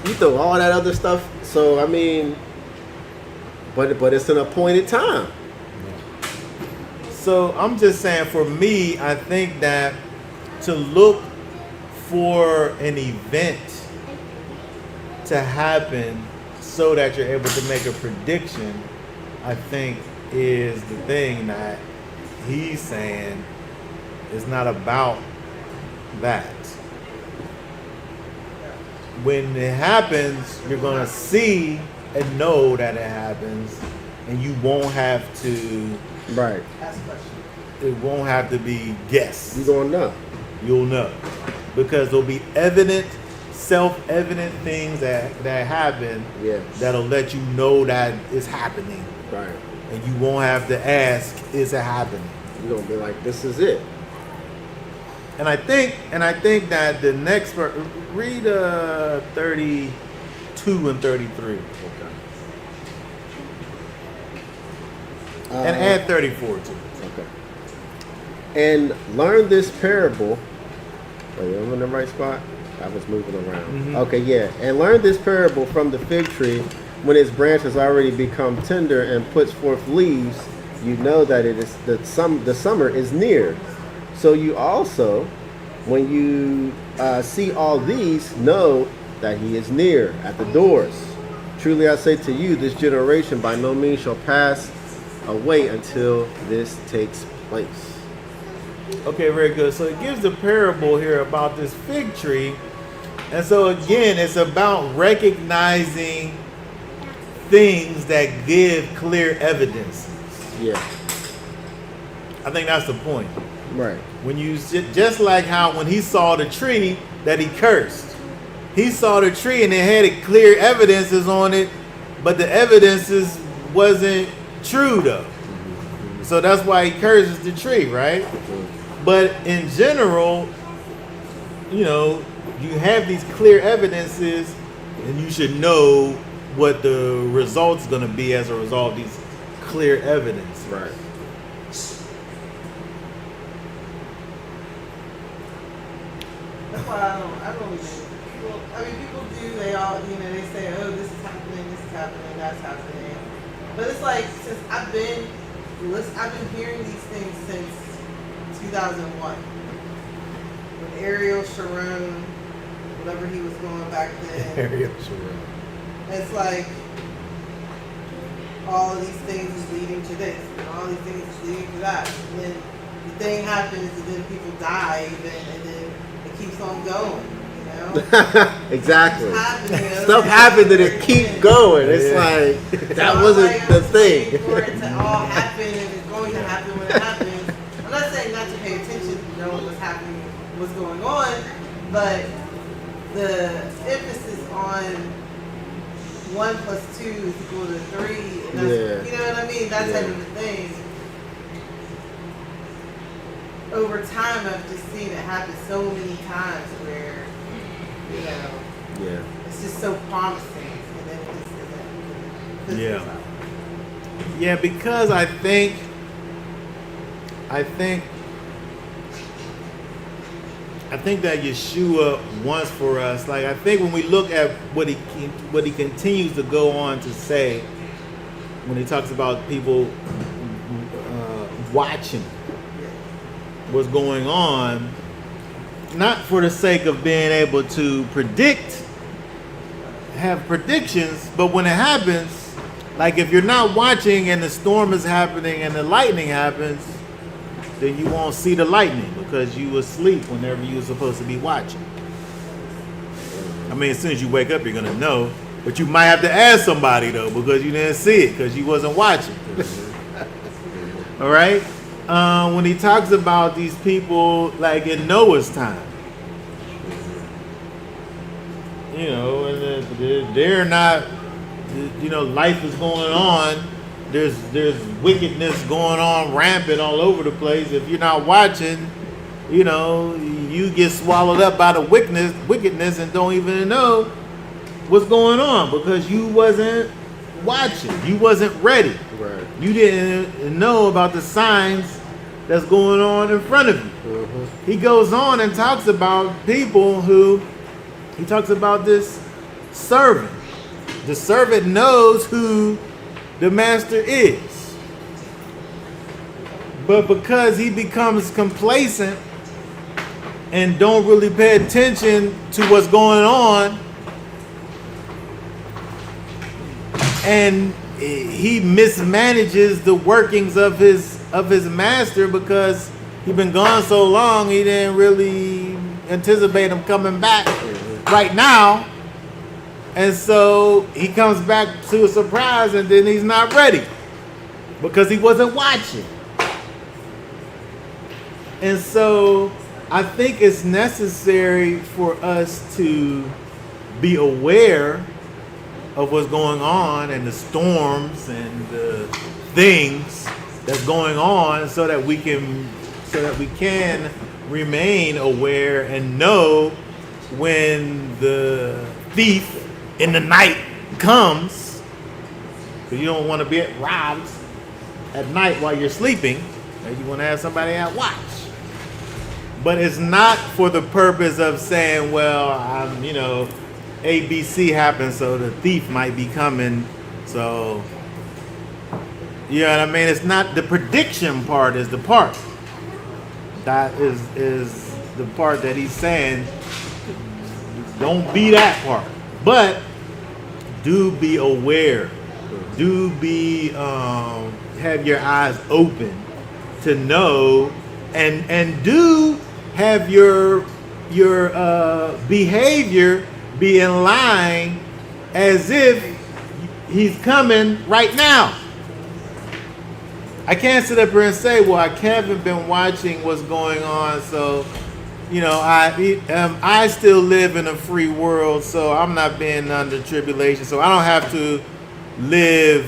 you throw all that other stuff. So I mean, but it's an appointed time. So I'm just saying, for me, I think that to look for an event to happen so that you're able to make a prediction, I think is the thing that he's saying is not about that. When it happens, you're going to see and know that it happens, and you won't have to, Right. Ask questions. it won't have to be guessed. You gonna know. You'll know. Because there'll be evident, self-evident things that happen Yes. that'll let you know that it's happening. Right. And you won't have to ask, is it happening? You're gonna be like, this is it. And I think that the next part, read 32 and 33. Okay. And add 34 too. Okay. And learn this parable. Wait, I'm in the right spot? I was moving around. Mhm. Okay, yeah. And learn this parable from the fig tree. When its branch has already become tender and puts forth leaves, you know that it is the summer is near. So you also, when you see all these, know that he is near at the doors. Truly I say to you, this generation by no means shall pass away until this takes place. Okay, very good. So it gives the parable here about this fig tree. And so again, it's about recognizing things that give clear evidence. Yeah. I think that's the point. Right. When you just like how when he saw the tree that he cursed, he saw the tree and it had clear evidences on it, but the evidences wasn't true though. So that's why he curses the tree, right? But in general, you know, you have these clear evidences, and you should know what the result's going to be as a result of these clear evidence. Right. That's why I don't even, people, I mean, people do, they all, you know, they say, oh, this is happening, that's happening. But it's like, since I've been hearing these things since 2001. With Ariel Sharon, whatever he was going back then. Ariel Sharon. It's like, all of these things is leading to this, and all these things is leading to that. And then the thing happens, and then people die, and then it keeps on going, you know? Exactly. It's happening, you know? Stuff happened and it keep going. It's like, that So wasn't I'm the just thing. waiting for it to all happen, and it's going to happen when it happens. I'm not saying not to pay attention to know what's happening, what's going on, but the emphasis on 1 + 2 is equal to 3, and that's, you know what I mean? That type of a thing. Over time, I've just seen it happen so many times where, you know, Yeah. it's just so promising, and then it just isn't. Yeah. Yeah, because I think that Yeshua wants for us, like I think when we look at what he continues to go on to say when he talks about people watching what's going on, not for the sake of being able to predict have predictions, but when it happens, like if you're not watching and the storm is happening and the lightning happens, then you won't see the lightning because you asleep whenever you're supposed to be watching. I mean, as soon as you wake up, you're gonna know, but you might have to ask somebody though because you didn't see it because you wasn't watching. All right. When he talks about these people like in Noah's time, you know, and they're not, you know, life is going on. There's wickedness going on rampant all over the place. If you're not watching, you know, you get swallowed up by the wickedness and don't even know what's going on because you wasn't watching. You wasn't ready. Right. You didn't know about the signs that's going on in front of you. Mm-hmm. He goes on and talks about people who, he talks about this servant. The servant knows who the master is. But because he becomes complacent and don't really pay attention to what's going on, and he mismanages the workings of his master because he's been gone so long, he didn't really anticipate him coming back right now. And so he comes back to a surprise and then he's not ready because he wasn't watching. And so I think it's necessary for us to be aware of what's going on and the storms and the things that's going on so that we can remain aware and know when the thief in the night comes, because you don't want to be robbed at night while you're sleeping. You want to have somebody at watch. But it's not for the purpose of saying, well, ABC happened, so the thief might be coming. So, you know what I mean? It's not the prediction part is the part. That is the part that he's saying, don't be that part. But do be aware. Do be have your eyes open to know, and do have your behavior be in line as if he's coming right now. I can't sit up here and say, well, I haven't been watching what's going on, so you know, I still live in a free world, so I'm not being under tribulation. So I don't have to live.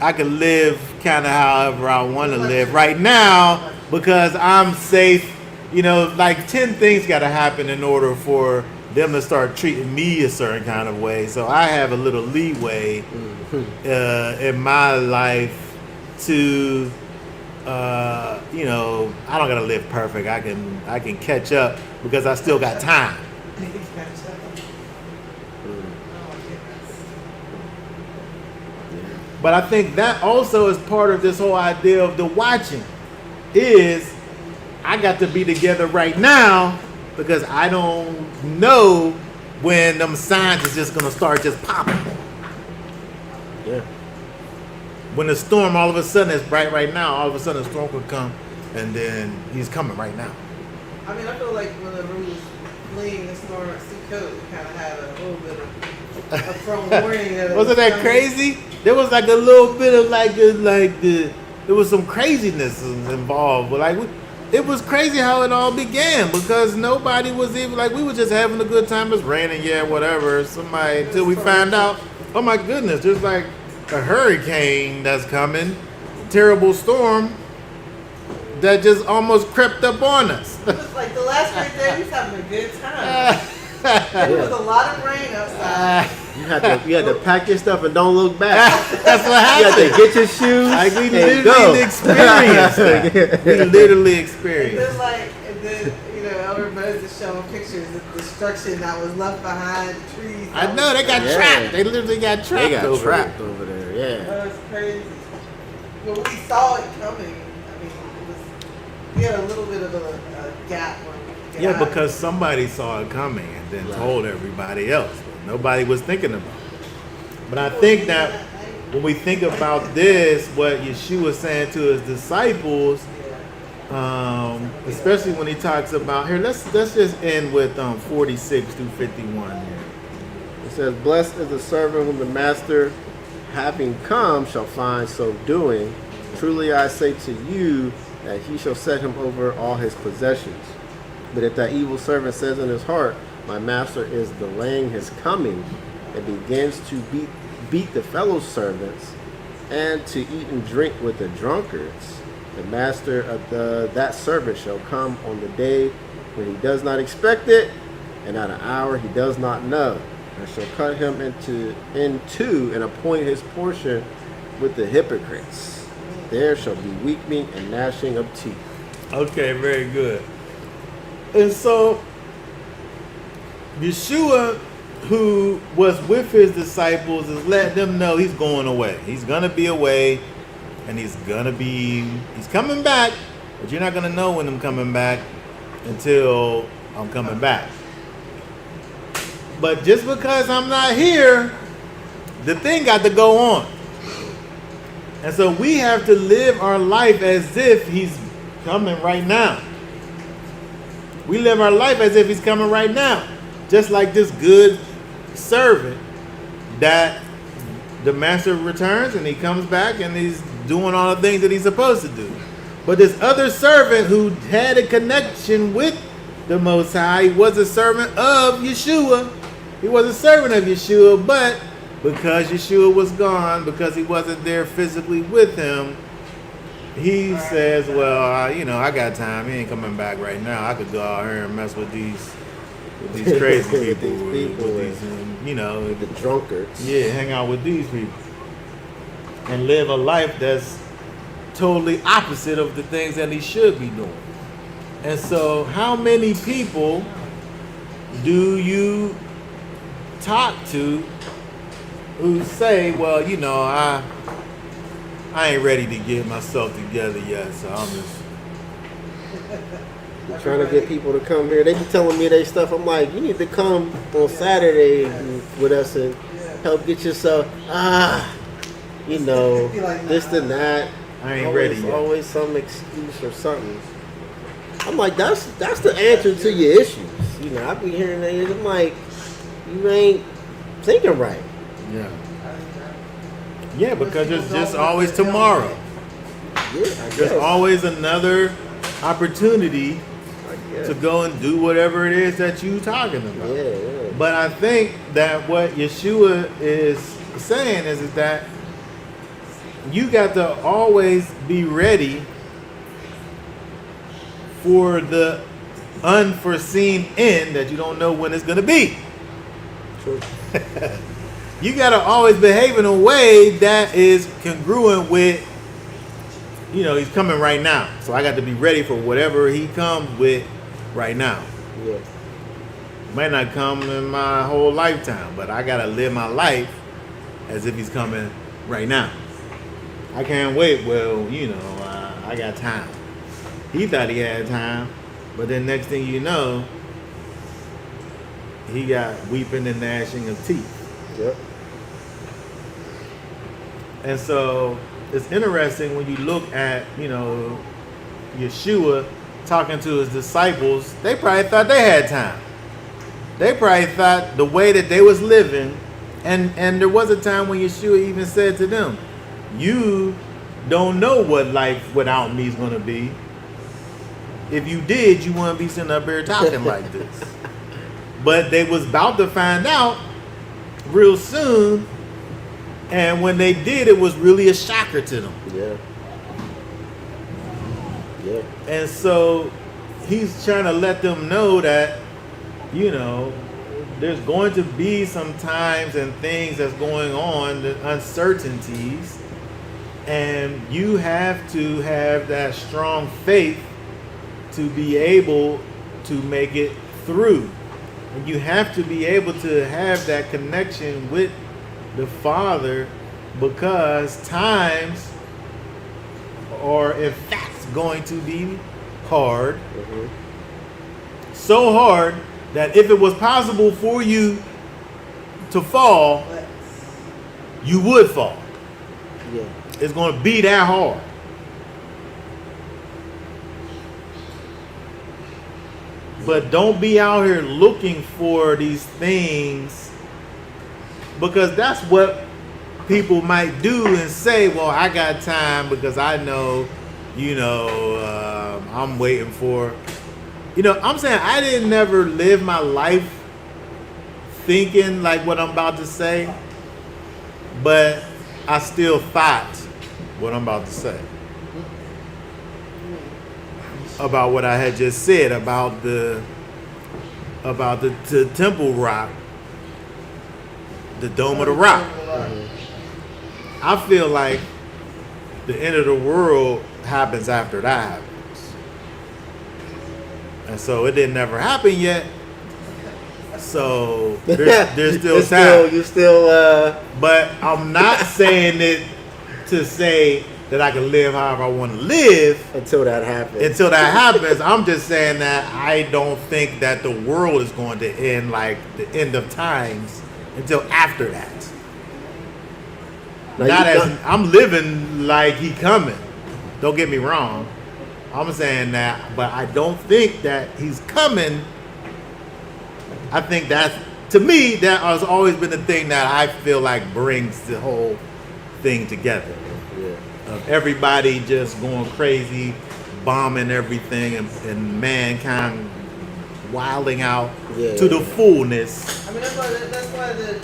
I can live kind of however I want to live right now because I'm safe. You know, like 10 things got to happen in order for them to start treating me a certain kind of way. So I have a little leeway in my life to. You know, I don't gotta live perfect. I can catch up because I still got time. But I think that also is part of this whole idea of the watching is I got to be together right now because I don't know when them signs is just gonna start just popping. Yeah. When the storm all of a sudden is bright right now, all of a sudden the storm could come and then he's coming right now. I mean, I feel like when the room was fleeing the storm at Seacoast, it kind of had a little bit of a forewarning. Wasn't that crazy? There was like a little bit of there was some craziness involved. But it was crazy how it all began because nobody was even we were just having a good time. It's raining, yeah, whatever. Somebody until we found out, oh my goodness, there's like a hurricane that's coming, terrible storm that just almost crept up on us. It was like the last great day, we was having a good time. There was a lot of rain outside. You had to pack your stuff and don't look back. That's what happened. You had to get your shoes. Like we and go. literally experienced that. We literally experienced. And then Elder Moses showing pictures of destruction that was left behind, the trees. I know they got trapped. They literally got trapped. They got over trapped there. over there. Yeah. That was crazy. But we saw it coming. I mean, we had a little bit of a gap when we Yeah, because somebody saw it coming and then told everybody else. But nobody was thinking about. But I think that when we think about this, what Yeshua is saying to his disciples, especially when he talks about here, let's just end with 46 through 51 here. It says, "Blessed is the servant whom the master, having come, shall find so doing. Truly I say to you that he shall set him over all his possessions. But if that evil servant says in his heart, my master is delaying his coming, and begins to beat the fellow servants, and to eat and drink with the drunkards, the master of that servant shall come on the day when he does not expect it, and at an hour he does not know, and shall cut him into and appoint his portion with the hypocrites. There shall be weeping and gnashing of teeth." Okay, very good. And so Yeshua, who was with his disciples, is letting them know he's going away. He's gonna be away, and he's coming back, but you're not gonna know when I'm coming back until I'm coming back. But just because I'm not here, the thing got to go on. And so we have to live our life as if he's coming right now. We live our life as if he's coming right now. Just like this good servant that the master returns and he comes back and he's doing all the things that he's supposed to do. But this other servant who had a connection with the Most High, he was a servant of Yeshua. He was a servant of Yeshua, but because Yeshua was gone, because he wasn't there physically with him, he says, well, I got time. He ain't coming back right now. I could go out here and mess with these crazy people, the drunkards. Yeah, hang out with these people and live a life that's totally opposite of the things that he should be doing. And so, how many people do you talk to who say, well, I ain't ready to get myself together yet, so I'm just trying to get people to come here. They be telling me they stuff. I'm like, you need to come on Saturday with us and help get yourself, this and that. I ain't ready yet. Always some excuse or something. I'm like, that's the answer to your issues. I be hearing that. I'm like, you ain't thinking right. Yeah. Yeah, because there's just always tomorrow. Yeah, there's always another opportunity to go and do whatever it is that you're talking about. Yeah. But I think that what Yeshua is saying is that you got to always be ready for the unforeseen end that you don't know when it's going to be. True. You got to always behave in a way that is congruent with, he's coming right now. So I got to be ready for whatever he comes with right now. Yeah. Might not come in my whole lifetime, but I got to live my life as if he's coming right now. I can't wait. Well, I got time. He thought he had time, but then next thing you know, he got weeping and gnashing of teeth. Yep. And so it's interesting when you look at, Yeshua talking to his disciples, they probably thought they had time. They probably thought the way that they was living, and there was a time when Yeshua even said to them, you don't know what life without me is going to be. If you did, you wouldn't be sitting up here talking like this. But they was about to find out real soon, and when they did, it was really a shocker to them. Yeah. Yeah. And so he's trying to let them know that, there's going to be some times and things that's going on, the uncertainties, and you have to have that strong faith to be able to make it through. And you have to be able to have that connection with the Father, because times are in fact going to be hard. Mm-hmm. So hard that if it was possible for you to fall, But you would fall. Yeah. It's going to be that hard. But don't be out here looking for these things, because that's what people might do and say, well, I got time because I know, I'm waiting for, I'm saying I didn't never live my life thinking like what I'm about to say, but I still thought what I'm about to say about what I had just said about the Temple Rock, the Dome of the Rock. I feel like the end of the world happens after that happens, and so it didn't never happen yet. So there's still time. You still. But I'm not saying it to say that I can live however I want to live Until that happens. I'm just saying that I don't think that the world is going to end like the end of times until after that. I'm living like he coming. Don't get me wrong. I'm saying that, but I don't think that he's coming. I think that's, to me, that has always been the thing that I feel like brings the whole thing together. Yeah. Of everybody just going crazy, bombing everything, and mankind wilding out to the fullness. I mean, that's why those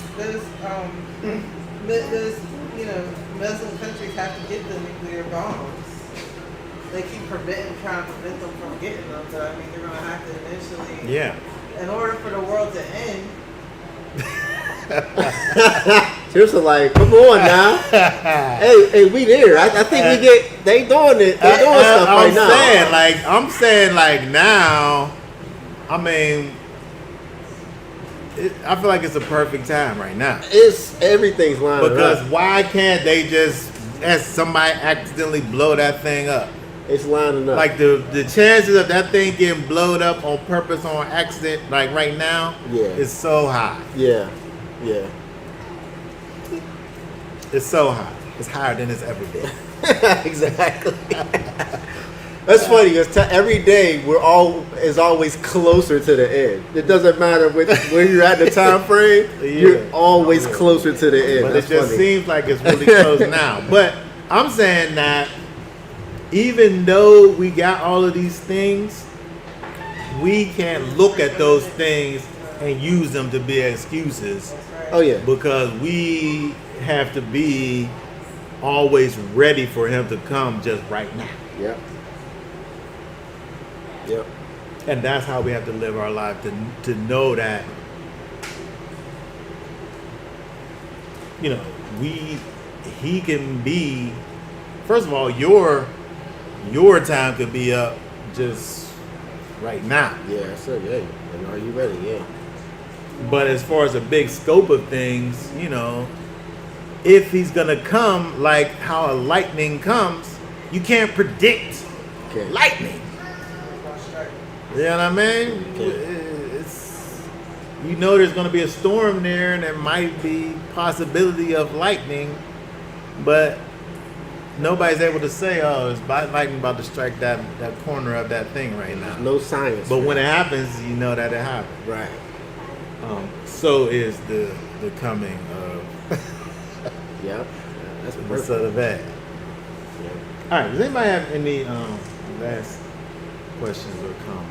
Muslim countries have to get the nuclear bombs. They keep trying to prevent them from getting them. So I mean, they're going to have to eventually. Yeah. In order for the world to end. Seriously, like, come on now. hey, we there. I think they doing it. They doing stuff right now. I'm saying now, I mean, I feel like it's a perfect time right now. Everything's lining because up. Why can't they just, as somebody accidentally blow that thing up? It's lining up. Like the chances of that thing getting blowed up on purpose, on accident, like right now, is so high. Yeah. It's so high. It's higher than it's ever been. Exactly. That's funny because every day is always closer to the end. It doesn't matter where you're at in the time frame. You're always closer to the end. But That's it just funny. seems like it's really close now. But I'm saying that even though we got all of these things, we can't look at those things and use them to be excuses. Oh yeah. Because we have to be always ready for him to come just right now. Yep. And that's how we have to live our life, to know that, he can be, first of all, your time could be up just right now. Yeah, so yeah. And are you ready? Yeah. But as far as the big scope of things, if he's gonna come like how a lightning comes, you can't predict lightning. You know what I mean? There's gonna be a storm there, and there might be possibility of lightning, but nobody's able to say, "Oh, it's lightning about to strike that corner of that thing right now." No science. But when it happens, you know that it happened. Right. So is the coming of Yep. That's the perfect. Son of Man. Yep. All right. Does anybody have any last questions or comments?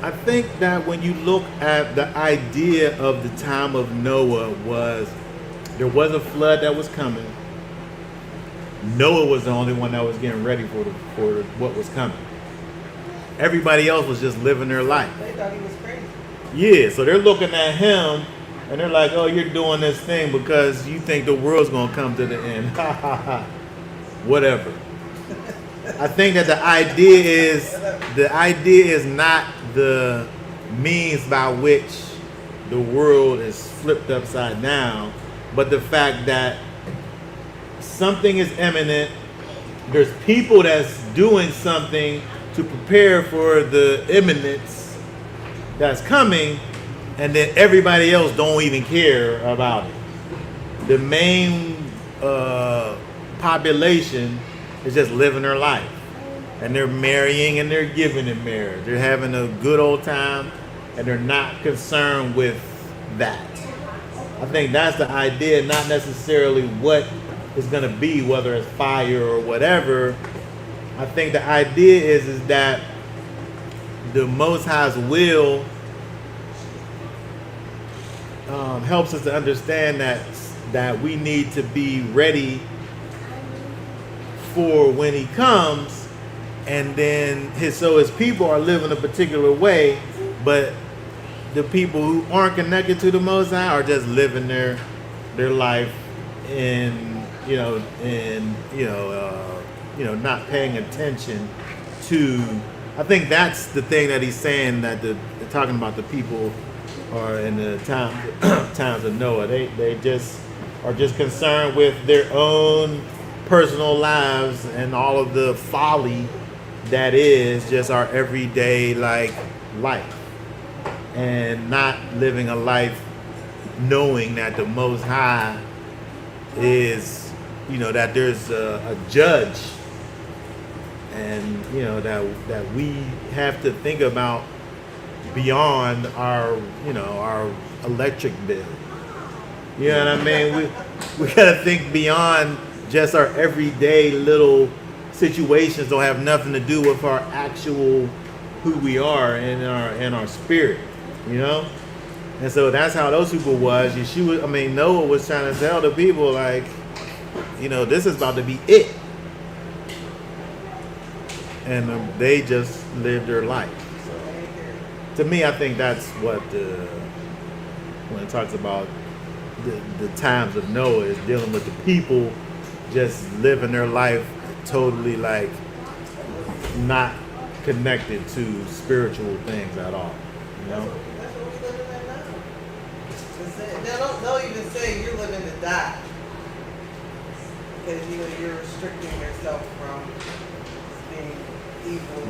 I think that when you look at the idea of the time of Noah, there was a flood that was coming. Noah was the only one that was getting ready for what was coming. Everybody else was just living their life. They thought he was crazy. Yeah, so they're looking at him And they're like, oh, you're doing this thing because you think the world's going to come to the end. Whatever. I think that the idea is not the means by which the world is flipped upside down, but the fact that something is imminent. There's people that's doing something to prepare for the imminence that's coming, and then everybody else don't even care about it. The main population is just living their life, and they're marrying and they're giving in marriage. They're having a good old time, and they're not concerned with that. I think that's the idea, not necessarily what is going to be, whether it's fire or whatever. I think the idea is that the Most High's will helps us to understand that we need to be ready for when He comes, and then his people are living a particular way, but the people who aren't connected to the Most High are just living their life not paying attention to. I think that's the thing that he's saying, that they're talking about the people are in the times of Noah. They just are just concerned with their own personal lives and all of the folly that is just our everyday life, and not living a life knowing that the Most High is, that there's a judge, and that we have to think about beyond our electric bill. You know what I mean? We gotta think beyond just our everyday little situations. Don't have nothing to do with our actual who we are and our spirit. And so that's how those people was. Noah was trying to tell the people, like, this is about to be it. And they just lived their life. So, to me, I think that's what when it talks about the times of Noah, is dealing with the people just living their life totally, like, not connected to spiritual things at all. That's what we living in now. They'll even say you're living to die, because you're restricting yourself from being evil.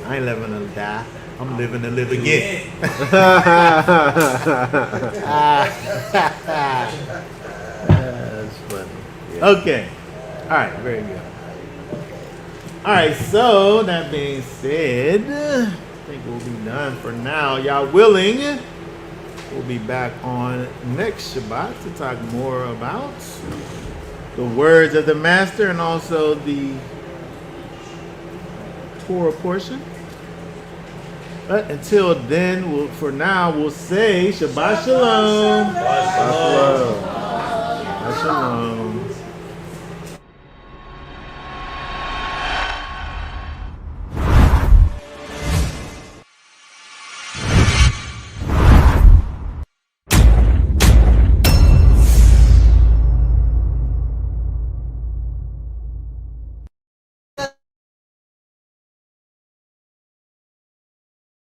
I ain't living to die. I'm living to live again. That's funny. Yeah. Okay. All right. Very good. All right. So that being said, I think we'll be done for now. Y'all willing? We'll be back on next Shabbat to talk more about the words of the Master and also the Torah portion. But until then, for now, we'll say Shabbat Shalom. Shalom. Shabbat Shalom.